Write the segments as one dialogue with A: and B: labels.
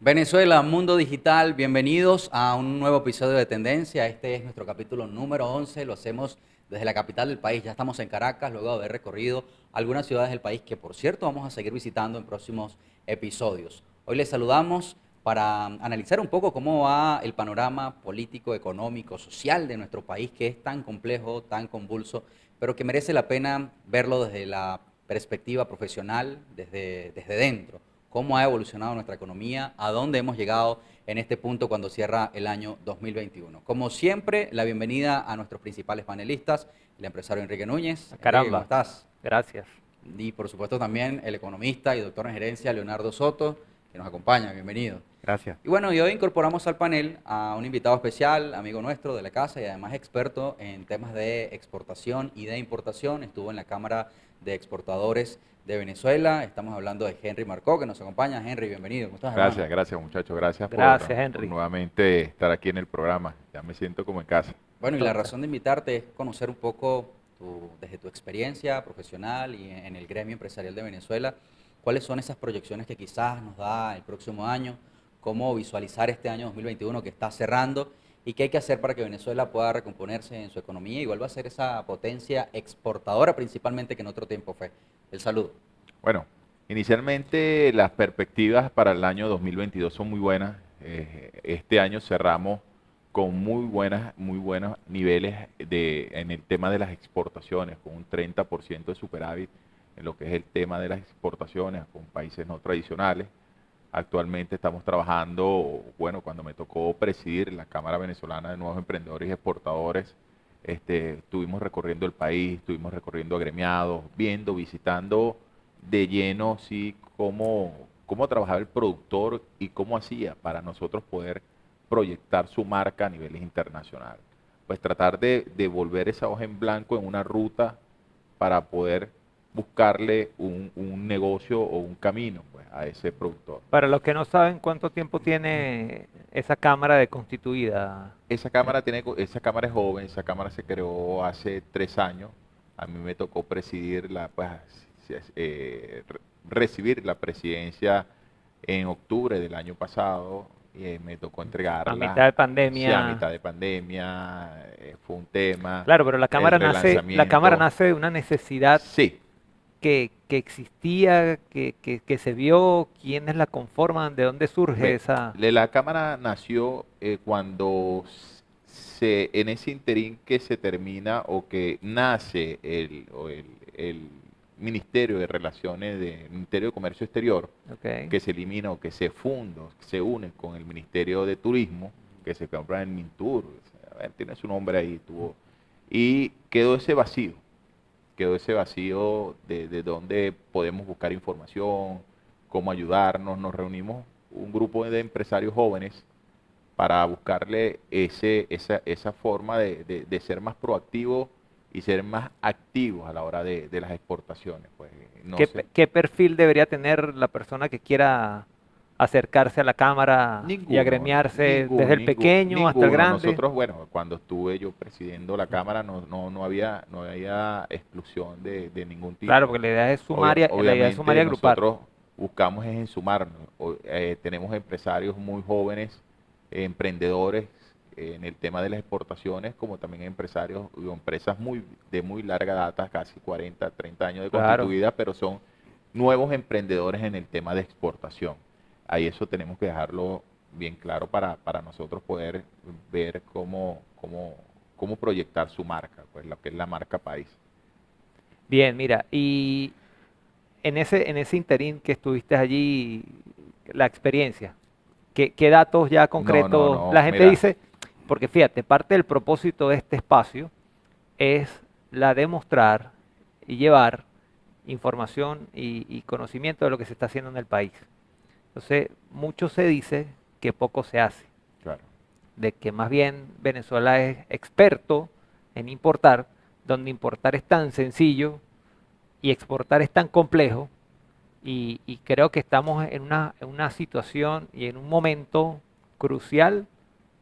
A: Venezuela, Mundo Digital, bienvenidos a un nuevo episodio de Tendencia. Este es nuestro capítulo número 11, lo hacemos desde la capital del país. Ya estamos en Caracas, luego de haber recorrido algunas ciudades del país que, por cierto, vamos a seguir visitando en próximos episodios. Hoy les saludamos para analizar un poco cómo va el panorama político, económico, social de nuestro país, que es tan complejo, tan convulso, pero que merece la pena verlo desde la perspectiva profesional, desde dentro. Cómo ha evolucionado nuestra economía, a dónde hemos llegado en este punto cuando cierra el año 2021. Como siempre, la bienvenida a nuestros principales panelistas, el empresario Enrique Núñez. Enrique, ¿cómo
B: Caramba,
A: estás?
B: gracias.
A: Y por supuesto también el economista y doctor en gerencia Leonardo Soto, que nos acompaña. Bienvenido.
C: Gracias.
A: Y bueno, y hoy incorporamos al panel a un invitado especial, amigo nuestro de la casa y además experto en temas de exportación y de importación. Estuvo en la Cámara de Exportadores de Venezuela. Estamos hablando de Henry Marcó, que nos acompaña. Henry, bienvenido. ¿Cómo estás, hermano?
C: Gracias muchachos, gracias
B: Gracias,
C: por
B: Henry.
C: nuevamente estar aquí en el programa. Ya me siento como en casa.
A: Bueno, y la
B: Total.
A: razón de invitarte es conocer un poco desde tu experiencia profesional y en el gremio empresarial de Venezuela, cuáles son esas proyecciones que quizás nos da el próximo año, cómo visualizar este año 2021 que está cerrando y qué hay que hacer para que Venezuela pueda recomponerse en su economía y vuelva a ser esa potencia exportadora principalmente que en otro tiempo fue. El saludo.
C: Bueno, inicialmente las perspectivas para el año 2022 son muy buenas. Este año cerramos con muy buenos niveles en el tema de las exportaciones, con un 30% de superávit en lo que es el tema de las exportaciones con países no tradicionales. Actualmente estamos trabajando, bueno, cuando me tocó presidir la Cámara Venezolana de Nuevos Emprendedores y Exportadores, estuvimos recorriendo el país, estuvimos recorriendo agremiados, viendo, visitando de lleno, sí, cómo trabajaba el productor y cómo hacía para nosotros poder proyectar su marca a niveles internacionales. Pues tratar de volver esa hoja en blanco en una ruta para poder buscarle un negocio o un camino pues, a ese productor.
B: Para los que no saben cuánto tiempo tiene esa cámara de constituida.
C: Esa cámara es joven, esa cámara se creó hace 3 años. A mí me tocó presidirla, pues, recibir la presidencia en octubre del año pasado. Y me tocó
B: A mitad
C: entregarla.
B: de
C: Sí, a
B: pandemia.
C: mitad de pandemia, fue un tema,
B: Claro, pero
C: el
B: la cámara
C: relanzamiento.
B: nace de una necesidad
C: Sí,
B: que existía, que se vio, quiénes la conforman, de dónde surge
C: ve,
B: esa.
C: la cámara nació cuando en ese interín que se termina o que nace el Ministerio de Relaciones Ministerio de Comercio Exterior,
B: Ok.
C: que se elimina o que se funda, se une con el Ministerio de Turismo, que se compra en Mintur, a ver, tiene su nombre ahí, y quedó ese vacío de dónde podemos buscar información, cómo ayudarnos. Nos reunimos un grupo de empresarios jóvenes para buscarle esa forma de ser más proactivos y ser más activos a la hora de las exportaciones. Pues no sé,
B: ¿Qué perfil debería tener la persona que quiera acercarse a la cámara y agremiarse desde el pequeño hasta el
C: ninguno.
B: grande?
C: Nosotros, bueno, cuando estuve yo presidiendo la Cámara, no había exclusión de ningún
B: Claro,
C: tipo.
B: porque la idea es sumar y
C: Obviamente
B: agrupar.
C: nosotros buscamos es en sumarnos. Tenemos empresarios muy jóvenes, emprendedores en el tema de las exportaciones, como también empresarios o empresas de muy larga data, casi 40, 30 años de
B: Claro.
C: constituidas, pero son nuevos emprendedores en el tema de exportación. Ahí eso tenemos que dejarlo bien claro para nosotros poder ver cómo proyectar su marca, pues lo que es la marca país.
B: Bien, mira, y en ese interín que estuviste allí, la experiencia, ¿qué datos ya
C: No, no,
B: concretos?
C: no,
B: La gente
C: mira,
B: dice, porque fíjate, parte del propósito de este espacio es la de mostrar y llevar información y conocimiento de lo que se está haciendo en el país. Entonces, mucho se dice que poco se hace,
C: claro.
B: de que más bien Venezuela es experto en importar, donde importar es tan sencillo y exportar es tan complejo, y creo que estamos en una situación y en un momento crucial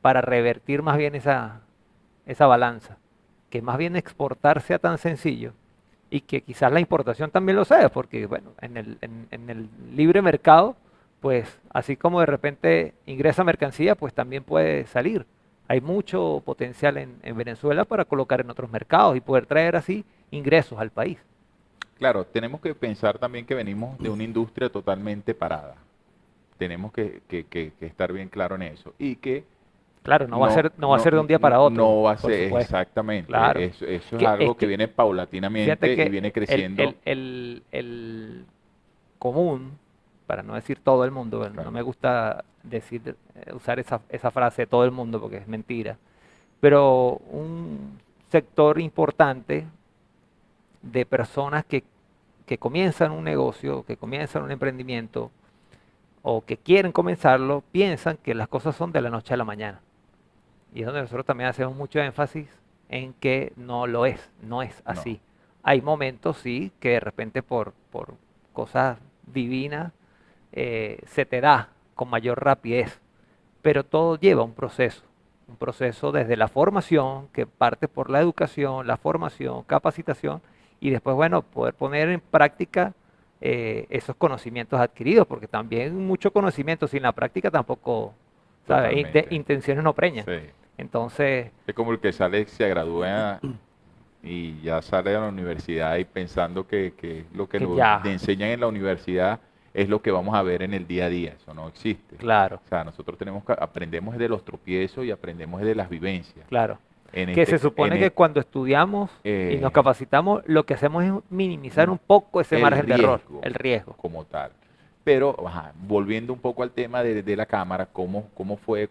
B: para revertir más bien esa balanza, que más bien exportar sea tan sencillo y que quizás la importación también lo sea, porque bueno, en el libre mercado pues así como de repente ingresa mercancía, pues también puede salir. Hay mucho potencial en Venezuela para colocar en otros mercados y poder traer así ingresos al país.
C: Claro, tenemos que pensar también que venimos de una industria totalmente parada. Tenemos que estar bien claro en eso. Y que
B: Claro, no va a ser de un día para otro,
C: no va a
B: por
C: ser
B: supuesto.
C: exactamente.
B: Claro.
C: Eso es
B: Que, es
C: algo que
B: que,
C: viene
B: fíjate
C: paulatinamente y
B: que
C: viene
B: el,
C: creciendo.
B: el, el, el común, para no decir todo el mundo, bueno, no
C: Claro.
B: me gusta decir, usar esa frase todo el mundo porque es mentira, pero un sector importante de personas que comienzan un negocio, que comienzan un emprendimiento o que quieren comenzarlo, piensan que las cosas son de la noche a la mañana. Y es donde nosotros también hacemos mucho énfasis en que no lo es, no es
C: No,
B: así. Hay momentos, sí, que de repente por cosas divinas se te da con mayor rapidez, pero todo lleva un proceso desde la formación, que parte por la educación, la formación, capacitación, y después, bueno, poder poner en práctica esos conocimientos adquiridos, porque también mucho conocimiento sin la práctica tampoco, ¿sabes?
C: totalmente.
B: Intenciones no preñan.
C: Sí.
B: Entonces,
C: Es como el que sale, se gradúa y ya sale de la universidad y pensando que lo que
B: que
C: nos
B: ya,
C: enseñan en la universidad es lo que vamos a ver en el día a día. Eso no existe.
B: claro,
C: O sea, nosotros aprendemos de los tropiezos y aprendemos de las vivencias.
B: claro.
C: En
B: Que se
C: este,
B: supone que cuando estudiamos y nos
C: eh,
B: capacitamos, lo que hacemos es minimizar un
C: no,
B: poco ese
C: el
B: margen de error,
C: riesgo
B: el riesgo.
C: como tal. Pero, ajá, volviendo un poco al tema de la cámara, cómo fue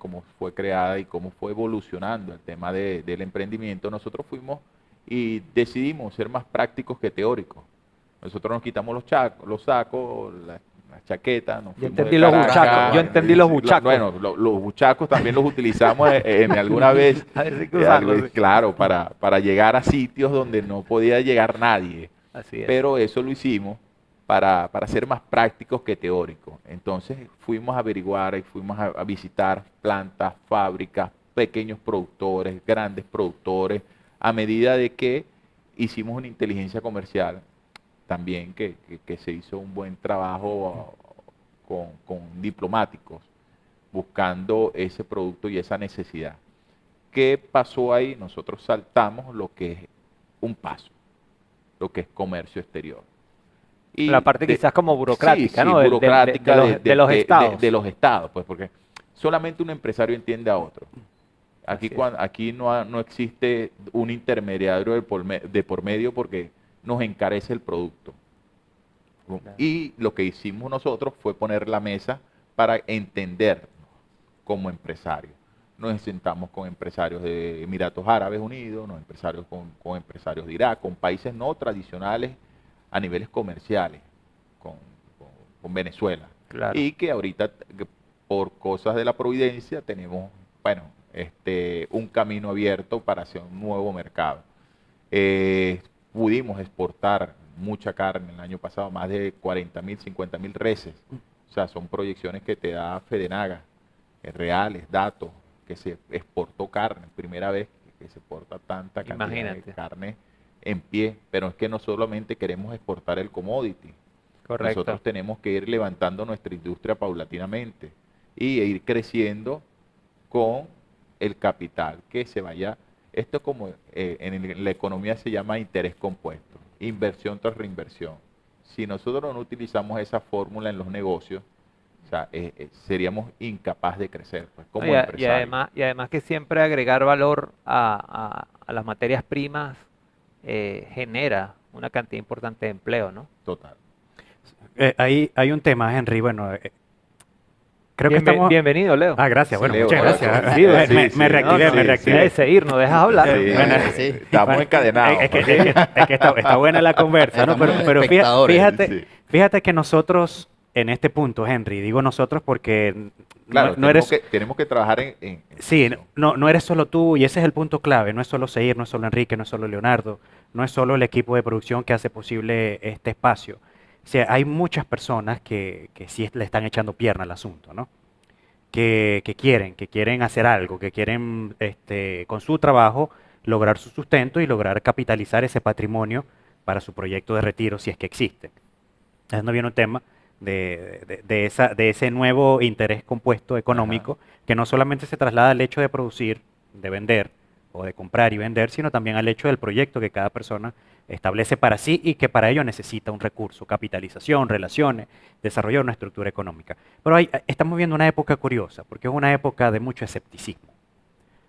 C: creada y cómo fue evolucionando el tema del emprendimiento, nosotros fuimos y decidimos ser más prácticos que teóricos. Nosotros nos quitamos los sacos, las chaquetas, nos
B: Yo
C: fuimos
B: entendí
C: de
B: los
C: Caracas.
B: buchacos, yo entendí los buchacos.
C: Bueno, los buchacos también los utilizamos en alguna vez,
B: A ver, hay que usarlos, sí.
C: claro, para llegar a sitios donde no podía llegar nadie.
B: Así es.
C: Pero eso lo hicimos para ser más prácticos que teóricos. Entonces fuimos a averiguar y fuimos a visitar plantas, fábricas, pequeños productores, grandes productores, a medida de que hicimos una inteligencia comercial también que se hizo un buen trabajo con diplomáticos buscando ese producto y esa necesidad. ¿Qué pasó ahí? Nosotros saltamos lo que es un paso, lo que es comercio exterior.
B: La parte quizás como burocrática,
C: sí,
B: ¿no?
C: burocrática
B: De los estados.
C: de los estados, pues porque solamente un empresario entiende a otro. Aquí,
B: Así es.
C: aquí no existe un intermediario de por medio porque nos encarece el producto.
B: Claro.
C: Y lo que hicimos nosotros fue poner la mesa para entendernos como empresarios. Nos sentamos con empresarios de Emiratos Árabes Unidos, con empresarios de Irak, con países no tradicionales a niveles comerciales, con, con Venezuela.
B: Claro.
C: Y que ahorita, por cosas de la providencia, tenemos, bueno, un camino abierto para hacer un nuevo mercado. Pudimos exportar mucha carne el año pasado, más de 40.000, 50.000 reses. O sea, son proyecciones que te da Fedenaga, reales, datos, que se exportó carne, primera vez que se exporta tanta cantidad de carne en pie. Pero es que no solamente queremos exportar el commodity.
B: Correcto.
C: Nosotros tenemos que ir levantando nuestra industria paulatinamente y ir creciendo con el capital que se vaya. Esto como en la economía se llama interés compuesto, inversión tras reinversión. Si nosotros no utilizamos esa fórmula en los negocios, o sea, seríamos incapaces de crecer pues, como empresarios.
B: Y además que siempre agregar valor a las materias primas genera una cantidad importante de empleo, ¿no?
C: Total.
D: Hay un tema, Henry, bueno, creo que estamos...
B: Bienvenido, Leo.
D: Ah, gracias,
C: Sí,
D: bueno,
C: Leo,
D: muchas
C: gracias.
D: gracias.
B: Sí,
D: Me reactivé, me reactivé.
B: Debes seguir, no dejas hablar.
C: Sí,
D: Bueno,
A: sí.
C: Estamos
D: Bueno,
C: encadenados.
D: Es que está buena la conversa, ¿no?
A: Estamos
D: Pero
A: espectadores.
D: fíjate,
C: Sí.
D: fíjate que nosotros, en este punto, Henry, digo nosotros porque
C: Claro,
D: no eres...
C: tenemos que trabajar en
D: Sí,
C: eso.
D: no eres solo tú, y ese es el punto clave. No es solo Seir, no es solo Enrique, no es solo Leonardo, no es solo el equipo de producción que hace posible este espacio. O sea, hay muchas personas que sí le están echando pierna al asunto, ¿no? Que quieren hacer algo, que quieren con su trabajo lograr su sustento y lograr capitalizar ese patrimonio para su proyecto de retiro, si es que existe. Entonces no viene un tema de ese nuevo interés compuesto
C: Ajá.
D: económico, que no solamente se traslada al hecho de producir, de vender o de comprar y vender, sino también al hecho del proyecto que cada persona establece para sí y que para ello necesita un recurso, capitalización, relaciones, desarrollar una estructura económica. Pero estamos viendo una época curiosa, porque es una época de mucho escepticismo.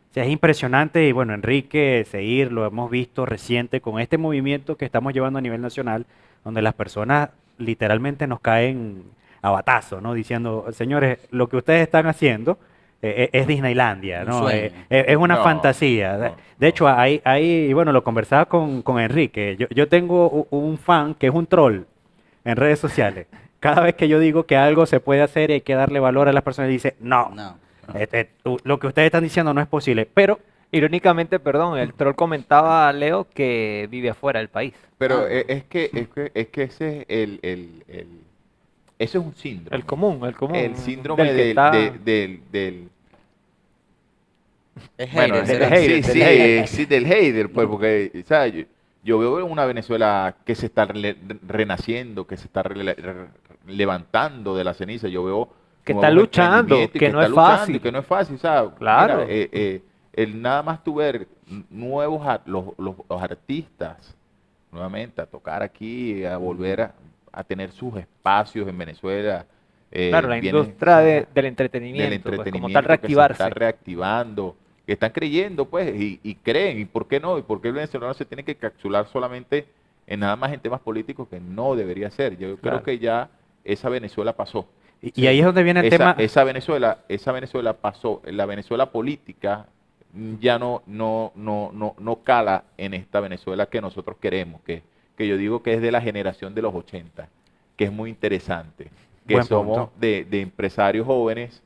D: O sea, es impresionante y bueno, Enrique, Seir, lo hemos visto reciente con este movimiento que estamos llevando a nivel nacional, donde las personas literalmente nos caen a batazo, ¿no? Diciendo, señores, lo que ustedes están haciendo es Disneylandia,
A: Un
D: ¿no?
A: sueño.
D: Es una
C: No,
D: fantasía.
C: no,
D: De hecho,
C: no.
D: y bueno, lo conversaba con Enrique. Yo tengo un fan que es un troll en redes sociales. Cada vez que yo digo que algo se puede hacer y hay que darle valor a las personas, dice, no,
A: No.
D: lo que ustedes están diciendo no es posible. Pero
B: Irónicamente, perdón, el troll comentaba a Leo que vive afuera del país.
C: Pero
A: Ah.
C: es que ese es ese es un síndrome.
B: El común
C: El síndrome
B: del que está...
A: Es
C: bueno,
A: hater,
B: del
A: ¿será?
B: hater,
C: sí,
B: del hater.
C: sí, del hater, pues, porque, ¿sabes? Yo veo una Venezuela que se está renaciendo, que se está levantando de la ceniza. Yo veo
B: Que está
C: nuevos
B: luchando,
C: emprendimientos y
B: que
C: que
B: no
C: está
B: es
C: luchando
B: fácil.
C: y que no es fácil, ¿sabes?
B: Claro.
C: Mira, el nada más tú ver nuevos, los artistas nuevamente a tocar aquí, a volver a tener sus espacios en Venezuela.
B: Claro, la
C: vienen
B: industria del
C: del
B: entretenimiento, pues, como
C: entretenimiento
B: tal
C: que se
B: reactivarse.
C: está reactivando, que están creyendo, pues, y creen, y por qué no, y por qué el venezolano se tiene que capsular solamente en nada más en temas políticos que no debería ser. Yo
B: Claro.
C: creo que ya esa Venezuela pasó.
D: y ahí es donde viene el tema.
C: Esa Venezuela pasó, la Venezuela política ya no cala en esta Venezuela que nosotros queremos, que yo digo que es de la generación de los 80, que es muy interesante, que
D: Buen
C: somos
D: punto.
C: de empresarios jóvenes.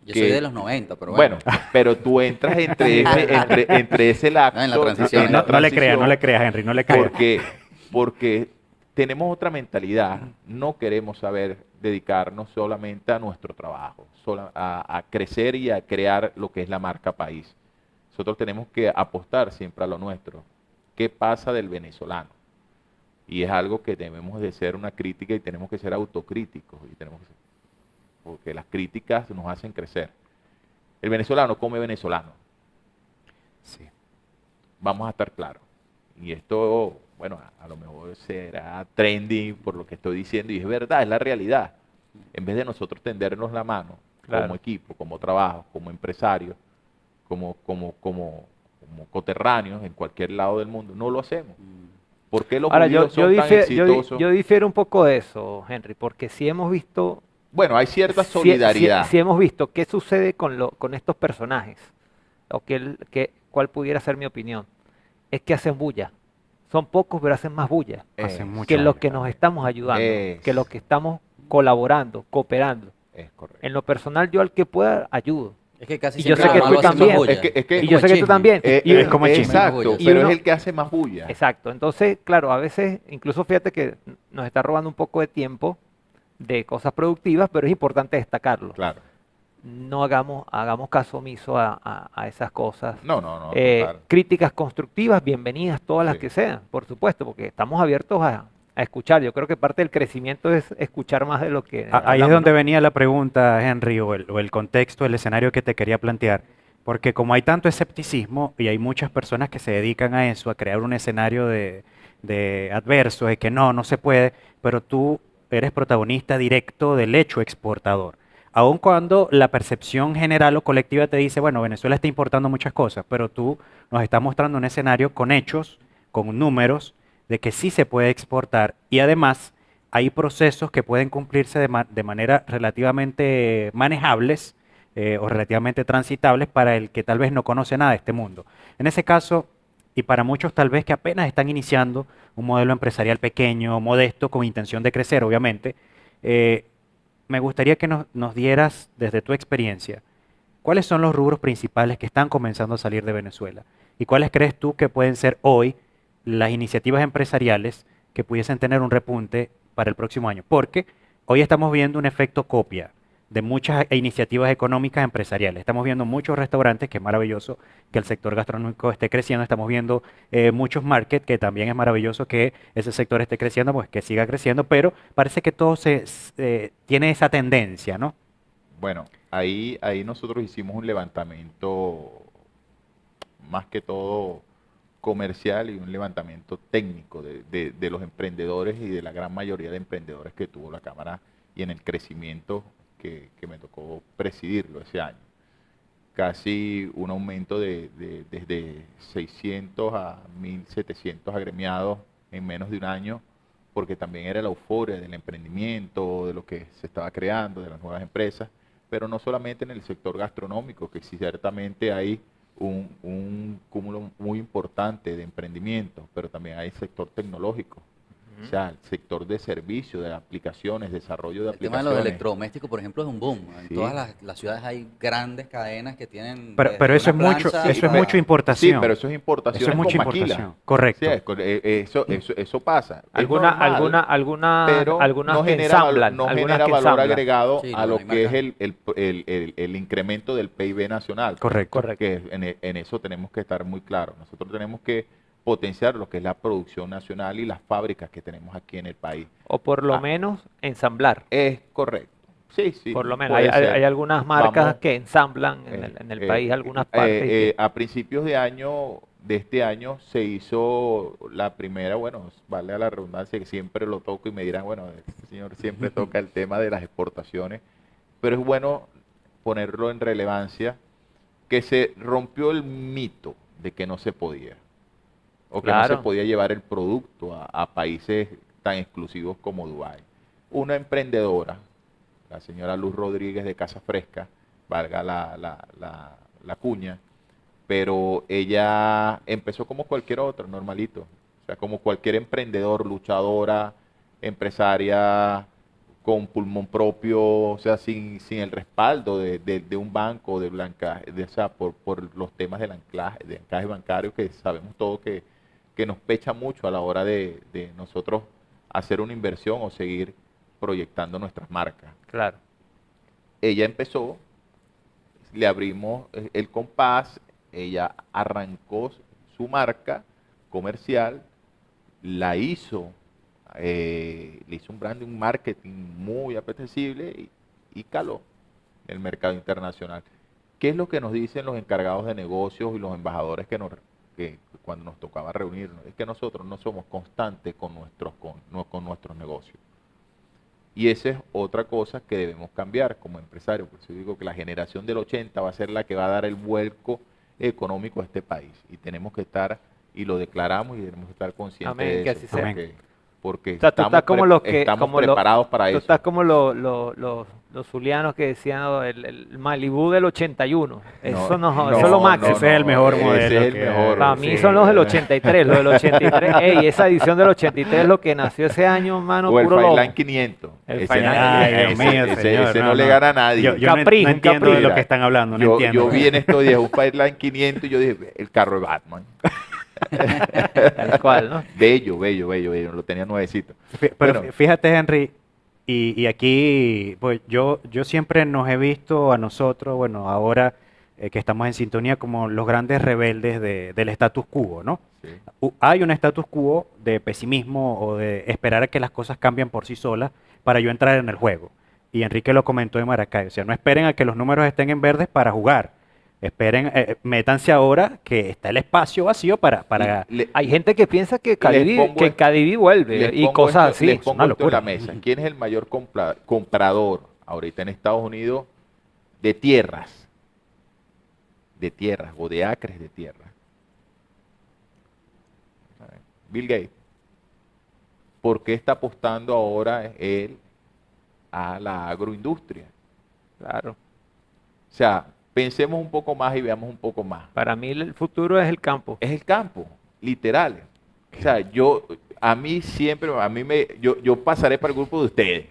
A: Yo
C: que-
A: soy de los 90, pero
C: Bueno,
A: bueno.
C: pero tú entras entre ese lapso,
A: En la transición.
D: No le creas, no le creas, Henry, no le creas.
C: porque tenemos otra mentalidad, no queremos saber dedicarnos solamente a nuestro trabajo, a crecer y a crear lo que es la marca país. Nosotros tenemos que apostar siempre a lo nuestro. ¿Qué pasa del venezolano? Y es algo que debemos de ser una crítica y tenemos que ser autocríticos, porque las críticas nos hacen crecer. El venezolano come venezolano.
D: Sí.
C: Vamos a estar claros. Y esto, bueno, a lo mejor será trending por lo que estoy diciendo, y es verdad, es la realidad. En vez de nosotros tendernos la mano
B: Claro.
C: como equipo, como trabajo, como empresarios, como coterráneos en cualquier lado del mundo, no lo hacemos. ¿Por qué los
B: Ahora,
C: judíos son tan exitosos?
B: yo difiero un poco de eso, Henry, porque si hemos visto,
C: Bueno, hay cierta
B: si
C: solidaridad.
B: hemos visto qué sucede con estos personajes, o cuál pudiera ser mi opinión, es que hacen bulla. Son pocos, pero hacen más bulla
D: Hacen mucho
B: que los
D: daño.
B: que nos estamos ayudando,
C: Es.
B: que los que estamos colaborando, cooperando.
C: Es correcto.
B: En lo personal, yo al que pueda ayudo.
A: Es que casi
B: Y yo
A: siempre
B: sé que
A: los
B: tú
A: malos hacen
B: también.
A: más bulla.
C: Es que-
B: Y yo sé que tú también. Y
D: es como el chisme.
C: Exacto,
B: Y
C: pero
B: uno-
C: es el que hace más bulla.
B: Exacto. Entonces, claro, a veces, incluso fíjate que nos está robando un poco de tiempo de cosas productivas, pero es importante destacarlo.
C: Claro.
B: No hagamos caso omiso a esas cosas.
C: No, claro.
B: Críticas constructivas, bienvenidas todas las
C: Sí.
B: que sean, por supuesto, porque estamos abiertos a escuchar. Yo creo que parte del crecimiento es escuchar más de lo que
D: Ahí es
B: hablamos,
D: donde
B: ¿no?
D: venía la pregunta, Henry, o el contexto, el escenario que te quería plantear. Porque como hay tanto escepticismo y hay muchas personas que se dedican a eso, a crear un escenario de adverso, de que no se puede, pero tú eres protagonista directo del hecho exportador. Aun cuando la percepción general o colectiva te dice, bueno, Venezuela está importando muchas cosas, pero tú nos estás mostrando un escenario con hechos, con números, de que sí se puede exportar y además hay procesos que pueden cumplirse de manera relativamente manejables o relativamente transitables para el que tal vez no conoce nada de este mundo. En ese caso, y para muchos tal vez que apenas están iniciando un modelo empresarial pequeño, modesto, con intención de crecer, obviamente, me gustaría que nos dieras desde tu experiencia, ¿cuáles son los rubros principales que están comenzando a salir de Venezuela? ¿Y cuáles crees tú que pueden ser hoy las iniciativas empresariales que pudiesen tener un repunte para el próximo año? Porque hoy estamos viendo un efecto copia de muchas iniciativas económicas empresariales. Estamos viendo muchos restaurantes, que es maravilloso que el sector gastronómico esté creciendo. Estamos viendo muchos markets, que también es maravilloso que ese sector esté creciendo, pues que siga creciendo, pero parece que todo tiene esa tendencia, ¿no?
C: Bueno, ahí nosotros hicimos un levantamiento más que todo comercial y un levantamiento técnico de los emprendedores y de la gran mayoría de emprendedores que tuvo la Cámara y en el crecimiento que me tocó presidirlo ese año. Casi un aumento desde 600 a 1.700 agremiados en menos de un año, porque también era la euforia del emprendimiento, de lo que se estaba creando, de las nuevas empresas, pero no solamente en el sector gastronómico, que sí ciertamente hay un cúmulo muy importante de emprendimiento, pero también hay sector tecnológico, o sea, el sector de servicio, de aplicaciones, desarrollo de
A: El tema de
C: aplicaciones.
A: los electrodomésticos, por ejemplo, es un boom. En
C: Sí.
A: todas las ciudades hay grandes cadenas que tienen
D: Pero
A: desde
D: eso es
A: una
D: mucho,
A: plancha
D: eso es
A: hasta-
D: mucho importación.
C: Sí, pero eso es importación
D: Eso es mucha
C: con maquila.
D: importación. Correcto.
C: Sí, eso pasa. Es
B: Algunas
C: normal, pero
B: algunas
C: no
B: que
C: genera,
B: ensamblan,
C: no
B: algunas
C: genera
B: que
C: valor
B: ensamblan.
C: agregado
A: Sí,
C: a
A: no,
C: lo
A: hay
C: que es
A: marcas.
C: el incremento del PIB nacional.
D: Correcto.
B: Correcto.
C: Que en eso tenemos que estar muy claros. Nosotros tenemos que potenciar lo que es la producción nacional y las fábricas que tenemos aquí en el país.
B: O por lo
C: Ah.
B: menos ensamblar.
C: Es correcto. Sí, sí.
B: Por lo menos.
C: puede ser.
B: Hay algunas marcas
C: Vamos,
B: que ensamblan en el país algunas partes.
C: a principios de este año se hizo la primera, bueno, vale a la redundancia que siempre lo toco y me dirán, bueno, este señor siempre toca el tema de las exportaciones, pero es bueno ponerlo en relevancia, que se rompió el mito de que no se podía, o que no se
B: Claro.
C: podía llevar el producto a países tan exclusivos como Dubái. Una emprendedora, la señora Luz Rodríguez de Casa Fresca, valga la cuña, pero ella empezó como cualquier otra, normalito. O sea, como cualquier emprendedor, luchadora, empresaria, con pulmón propio, o sea, sin el respaldo de un banco, o sea, por los temas del anclaje, de encaje bancario, que sabemos todo que nos pecha mucho a la hora de nosotros hacer una inversión o seguir proyectando nuestras marcas.
B: Claro.
C: Ella empezó, le abrimos el compás, ella arrancó su marca comercial, la hizo, le hizo un branding, un marketing muy apetecible y caló en el mercado internacional. ¿Qué es lo que nos dicen los encargados de negocios y los embajadores que cuando nos tocaba reunirnos? Es que nosotros no somos constantes con nuestros negocios. Y esa es otra cosa que debemos cambiar como empresarios. Por eso digo que la generación del 80 va a ser la que va a dar el vuelco económico a este país. Y tenemos que estar, y lo declaramos, y tenemos que estar conscientes
B: Amén,
C: de
B: que
C: eso.
B: así sea.
C: Porque
B: O sea, tú estás como los que,
C: estamos
B: como
C: preparados para
B: tú
C: eso.
B: estás como los zulianos que decían el Malibú del 81. Eso no, eso es lo máximo.
D: Ese es el mejor modelo
C: Ese es el
D: que
C: mejor.
D: hay.
B: Para mí
D: Sí.
B: son los del 83, los del 83. Ey, esa edición del 83 es lo que nació ese año, mano,
C: O el
B: puro lobo.
C: Fireline 500.
B: El
C: Ese
B: Fireline
C: no-
B: 500.
D: Ay, Dios mío,
C: ese
D: señor.
C: no le gana a nadie.
D: Yo no,
B: Capriz,
D: no
B: un
D: entiendo de
B: Capriz.
D: lo que están hablando, no
C: yo,
D: entiendo.
C: yo vi en estos días un Fireline 500 y yo dije, el carro de Batman.
B: Tal cual, ¿no?
C: Bello, bello, bello, bello. Lo tenía nuevecito.
D: Pero
C: Bueno.
D: fíjate, Henry, y aquí, pues yo siempre nos he visto a nosotros, bueno, ahora que estamos en sintonía, como los grandes rebeldes del status quo, ¿no?
C: Sí.
D: Hay un status quo de pesimismo o de esperar a que las cosas cambien por sí solas para yo entrar en el juego. Y Enrique lo comentó en Maracay, o sea, no esperen a que los números estén en verdes para jugar. Esperen, métanse ahora que está el espacio vacío para
C: Le-
B: Hay gente que piensa que
C: pongo
B: que
C: esto-
B: Cadivi vuelve
C: les
B: y
C: pongo
B: cosas
C: esto-
B: así.
C: Les
B: Es
C: pongo
B: una
C: esto en la
B: locura.
C: mesa. ¿Quién es el mayor comprador ahorita en Estados Unidos de tierras? De tierras o de acres de tierra. Bill Gates. ¿Por qué está apostando ahora él a la agroindustria?
B: Claro.
C: O sea, pensemos un poco más y veamos un poco más.
B: Para mí el futuro es el campo.
C: Es el campo, literal. O sea, yo pasaré para el grupo de ustedes,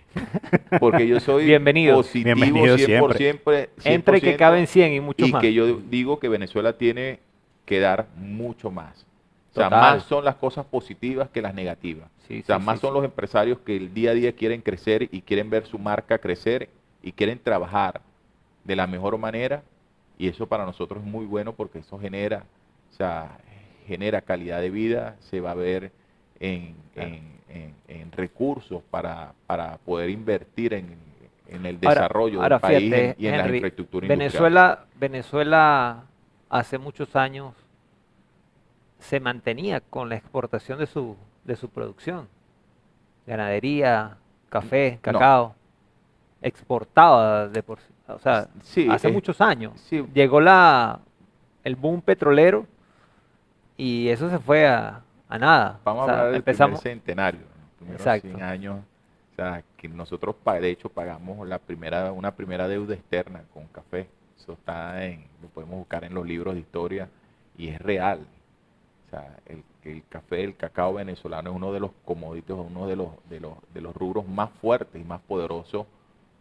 C: porque yo soy
B: Bienvenido.
C: positivo
D: Bienvenido
C: 100%,
B: Entre que
C: 100%,
B: caben 100 y muchos
C: y
B: más.
C: que yo digo que Venezuela tiene que dar mucho más. O sea,
B: Total.
C: más son las cosas positivas que las negativas.
B: Sí,
C: O sea,
B: sí,
C: más
B: sí,
C: son
B: sí.
C: los empresarios que el día a día quieren crecer y quieren ver su marca crecer y quieren trabajar de la mejor manera, y eso para nosotros es muy bueno porque eso genera, o sea, genera calidad de vida, se va a ver en,
B: Claro.
C: en recursos para poder invertir en el
B: Ahora,
C: desarrollo del
B: ahora
C: país
B: fíjate,
C: y en la
B: Henry,
C: infraestructura industrial.
B: Venezuela hace muchos años se mantenía con la exportación de su producción. Ganadería, café,
C: No,
B: cacao, exportaba de por sí. O sea,
C: sí,
B: hace muchos años.
C: sí,
B: Llegó el boom petrolero y eso se fue a nada. O
C: vamos a
B: sea,
C: hablar del primer
B: empezamos,
C: centenario, ¿no? Los primeros
B: exacto.
C: 100 años, o sea, que nosotros de hecho pagamos una primera deuda externa con café. Eso lo podemos buscar en los libros de historia y es real. O sea, el café, el cacao venezolano es uno de los commodities, uno de los rubros más fuertes y más poderosos,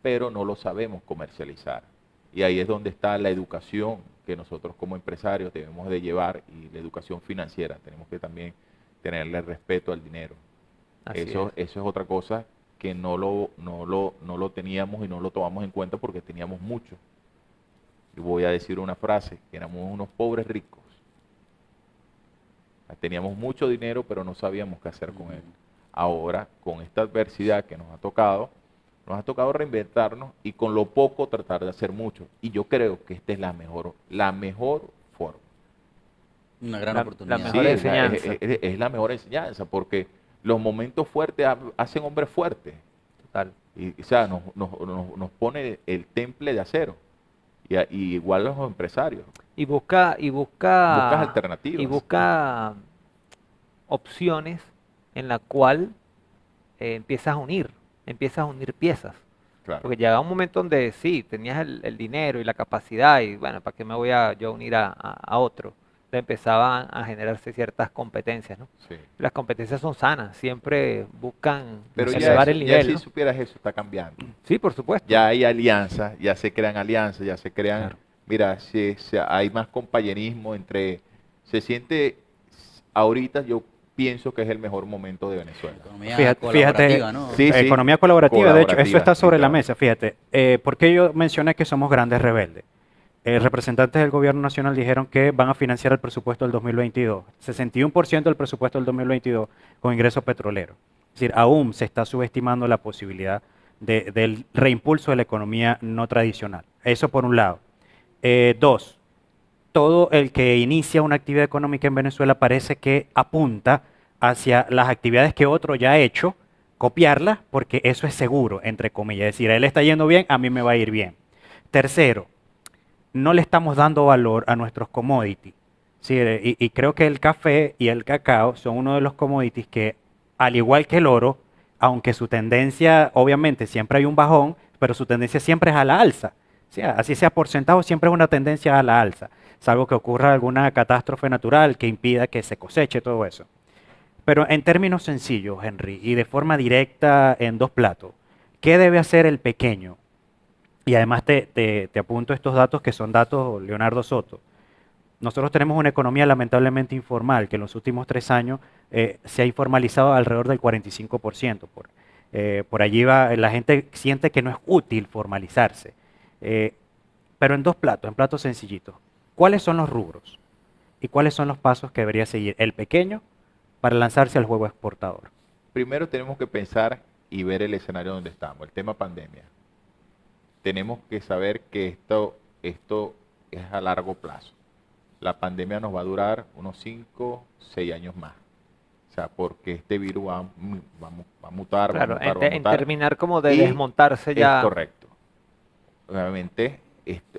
C: pero no lo sabemos comercializar. Y ahí es donde está la educación que nosotros como empresarios debemos de llevar y la educación financiera. Tenemos que también tenerle respeto al dinero.
B: Así es.
C: Eso es otra cosa que no lo teníamos y no lo tomamos en cuenta porque teníamos mucho. Y voy a decir una frase, que éramos unos pobres ricos. Teníamos mucho dinero, pero no sabíamos qué hacer con él. Ahora, con esta adversidad que nos ha tocado reinventarnos y con lo poco tratar de hacer mucho. Y yo creo que esta es la mejor forma.
A: Una gran
B: La
A: oportunidad.
B: mejor
C: Sí,
B: enseñanza.
C: es la mejor enseñanza, porque los momentos fuertes hacen hombres fuertes.
B: Total.
C: Y, o sea, nos pone el temple de acero. Y igual los empresarios.
B: Y busca,
C: Buscas alternativas.
B: opciones en la cual empiezas a unir piezas.
C: Claro.
B: Porque llegaba un momento donde sí, tenías el dinero y la capacidad y bueno, ¿para qué me voy yo a unir a otro? Entonces empezaban a generarse ciertas competencias, ¿no?
C: Sí.
B: Las competencias son sanas, siempre buscan
C: Pero
B: elevar el
C: ya
B: nivel,
C: si
B: ¿no?
C: supieras eso, está cambiando.
B: Sí, por supuesto.
C: Ya hay alianzas, ya se crean alianzas, ya se crean,
D: Claro.
C: mira, hay más compañerismo se siente, ahorita yo pienso que es el mejor momento de Venezuela.
A: Economía
D: Fíjate,
A: colaborativa, ¿no?
C: Sí, sí.
D: economía colaborativa, de hecho, eso está sobre la
C: literal.
D: mesa, fíjate. ¿Por qué yo mencioné que somos grandes rebeldes? Representantes del gobierno nacional dijeron que van a financiar el presupuesto del 2022, 61% del presupuesto del 2022 con ingresos petroleros. Es decir, aún se está subestimando la posibilidad del reimpulso de la economía no tradicional. Eso por un lado. Dos, todo el que inicia una actividad económica en Venezuela parece que apunta hacia las actividades que otro ya ha hecho, copiarlas, porque eso es seguro, entre comillas. Es decir, a él le está yendo bien, a mí me va a ir bien. Tercero, no le estamos dando valor a nuestros commodities. Sí, y creo que el café y el cacao son uno de los commodities que, al igual que el oro, aunque su tendencia, obviamente, siempre hay un bajón, pero su tendencia siempre es a la alza. Sí, así sea por centavo, siempre es una tendencia a la alza, salvo que ocurra alguna catástrofe natural que impida que se coseche todo eso. Pero en términos sencillos, Henry, y de forma directa en dos platos, ¿qué debe hacer el pequeño? Y además te apunto estos datos que son datos Leonardo Soto. Nosotros tenemos una economía lamentablemente informal, que en los últimos 3 años se ha informalizado alrededor del 45%. Por allí va, la gente siente que no es útil formalizarse. Pero en dos platos, en platos sencillitos. ¿Cuáles son los rubros? ¿Y cuáles son los pasos que debería seguir el pequeño para lanzarse al juego exportador?
C: Primero tenemos que pensar y ver el escenario donde estamos, el tema pandemia. Tenemos que saber que esto es a largo plazo. La pandemia nos va a durar unos 5, 6 años más. O sea, porque este virus va a mutar,
B: Claro,
C: va a mutar.
B: en terminar como de
C: Y
B: desmontarse
C: es
B: ya.
C: correcto. Obviamente,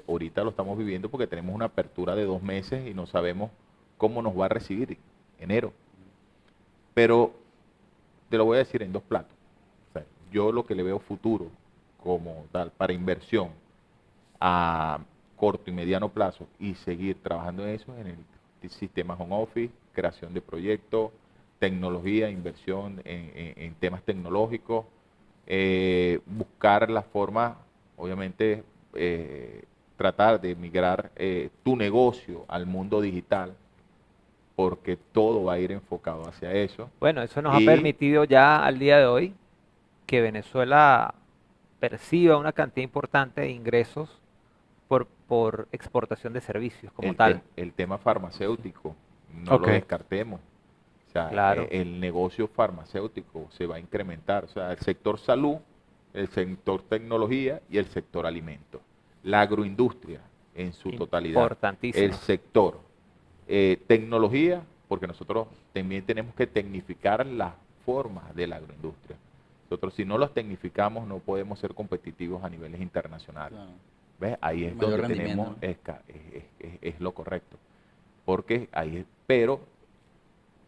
C: ahorita lo estamos viviendo porque tenemos una apertura de 2 meses y no sabemos cómo nos va a recibir enero. Pero te lo voy a decir en dos platos. O sea, yo lo que le veo futuro como tal para inversión a corto y mediano plazo y seguir trabajando en eso, en el sistema home office, creación de proyectos, tecnología, inversión en temas tecnológicos, buscar la forma, obviamente, tratar de migrar tu negocio al mundo digital, porque todo va a ir enfocado hacia eso.
B: Bueno, eso nos ha
C: Y
B: permitido ya al día de hoy que Venezuela perciba una cantidad importante de ingresos por exportación de servicios como tal.
C: El tema farmacéutico, no
D: Ok.
C: lo descartemos. O sea,
B: Claro.
C: el negocio farmacéutico se va a incrementar. O sea, el sector salud, el sector tecnología y el sector alimentos. La agroindustria en su totalidad.
B: Importantísimo.
C: El sector tecnología, porque nosotros también tenemos que tecnificar las formas de la agroindustria. Nosotros si no las tecnificamos no podemos ser competitivos a niveles internacionales.
A: Claro.
C: ¿Ves? Ahí es
A: Mayor
C: donde
A: rendimiento,
C: tenemos, es lo correcto. Porque pero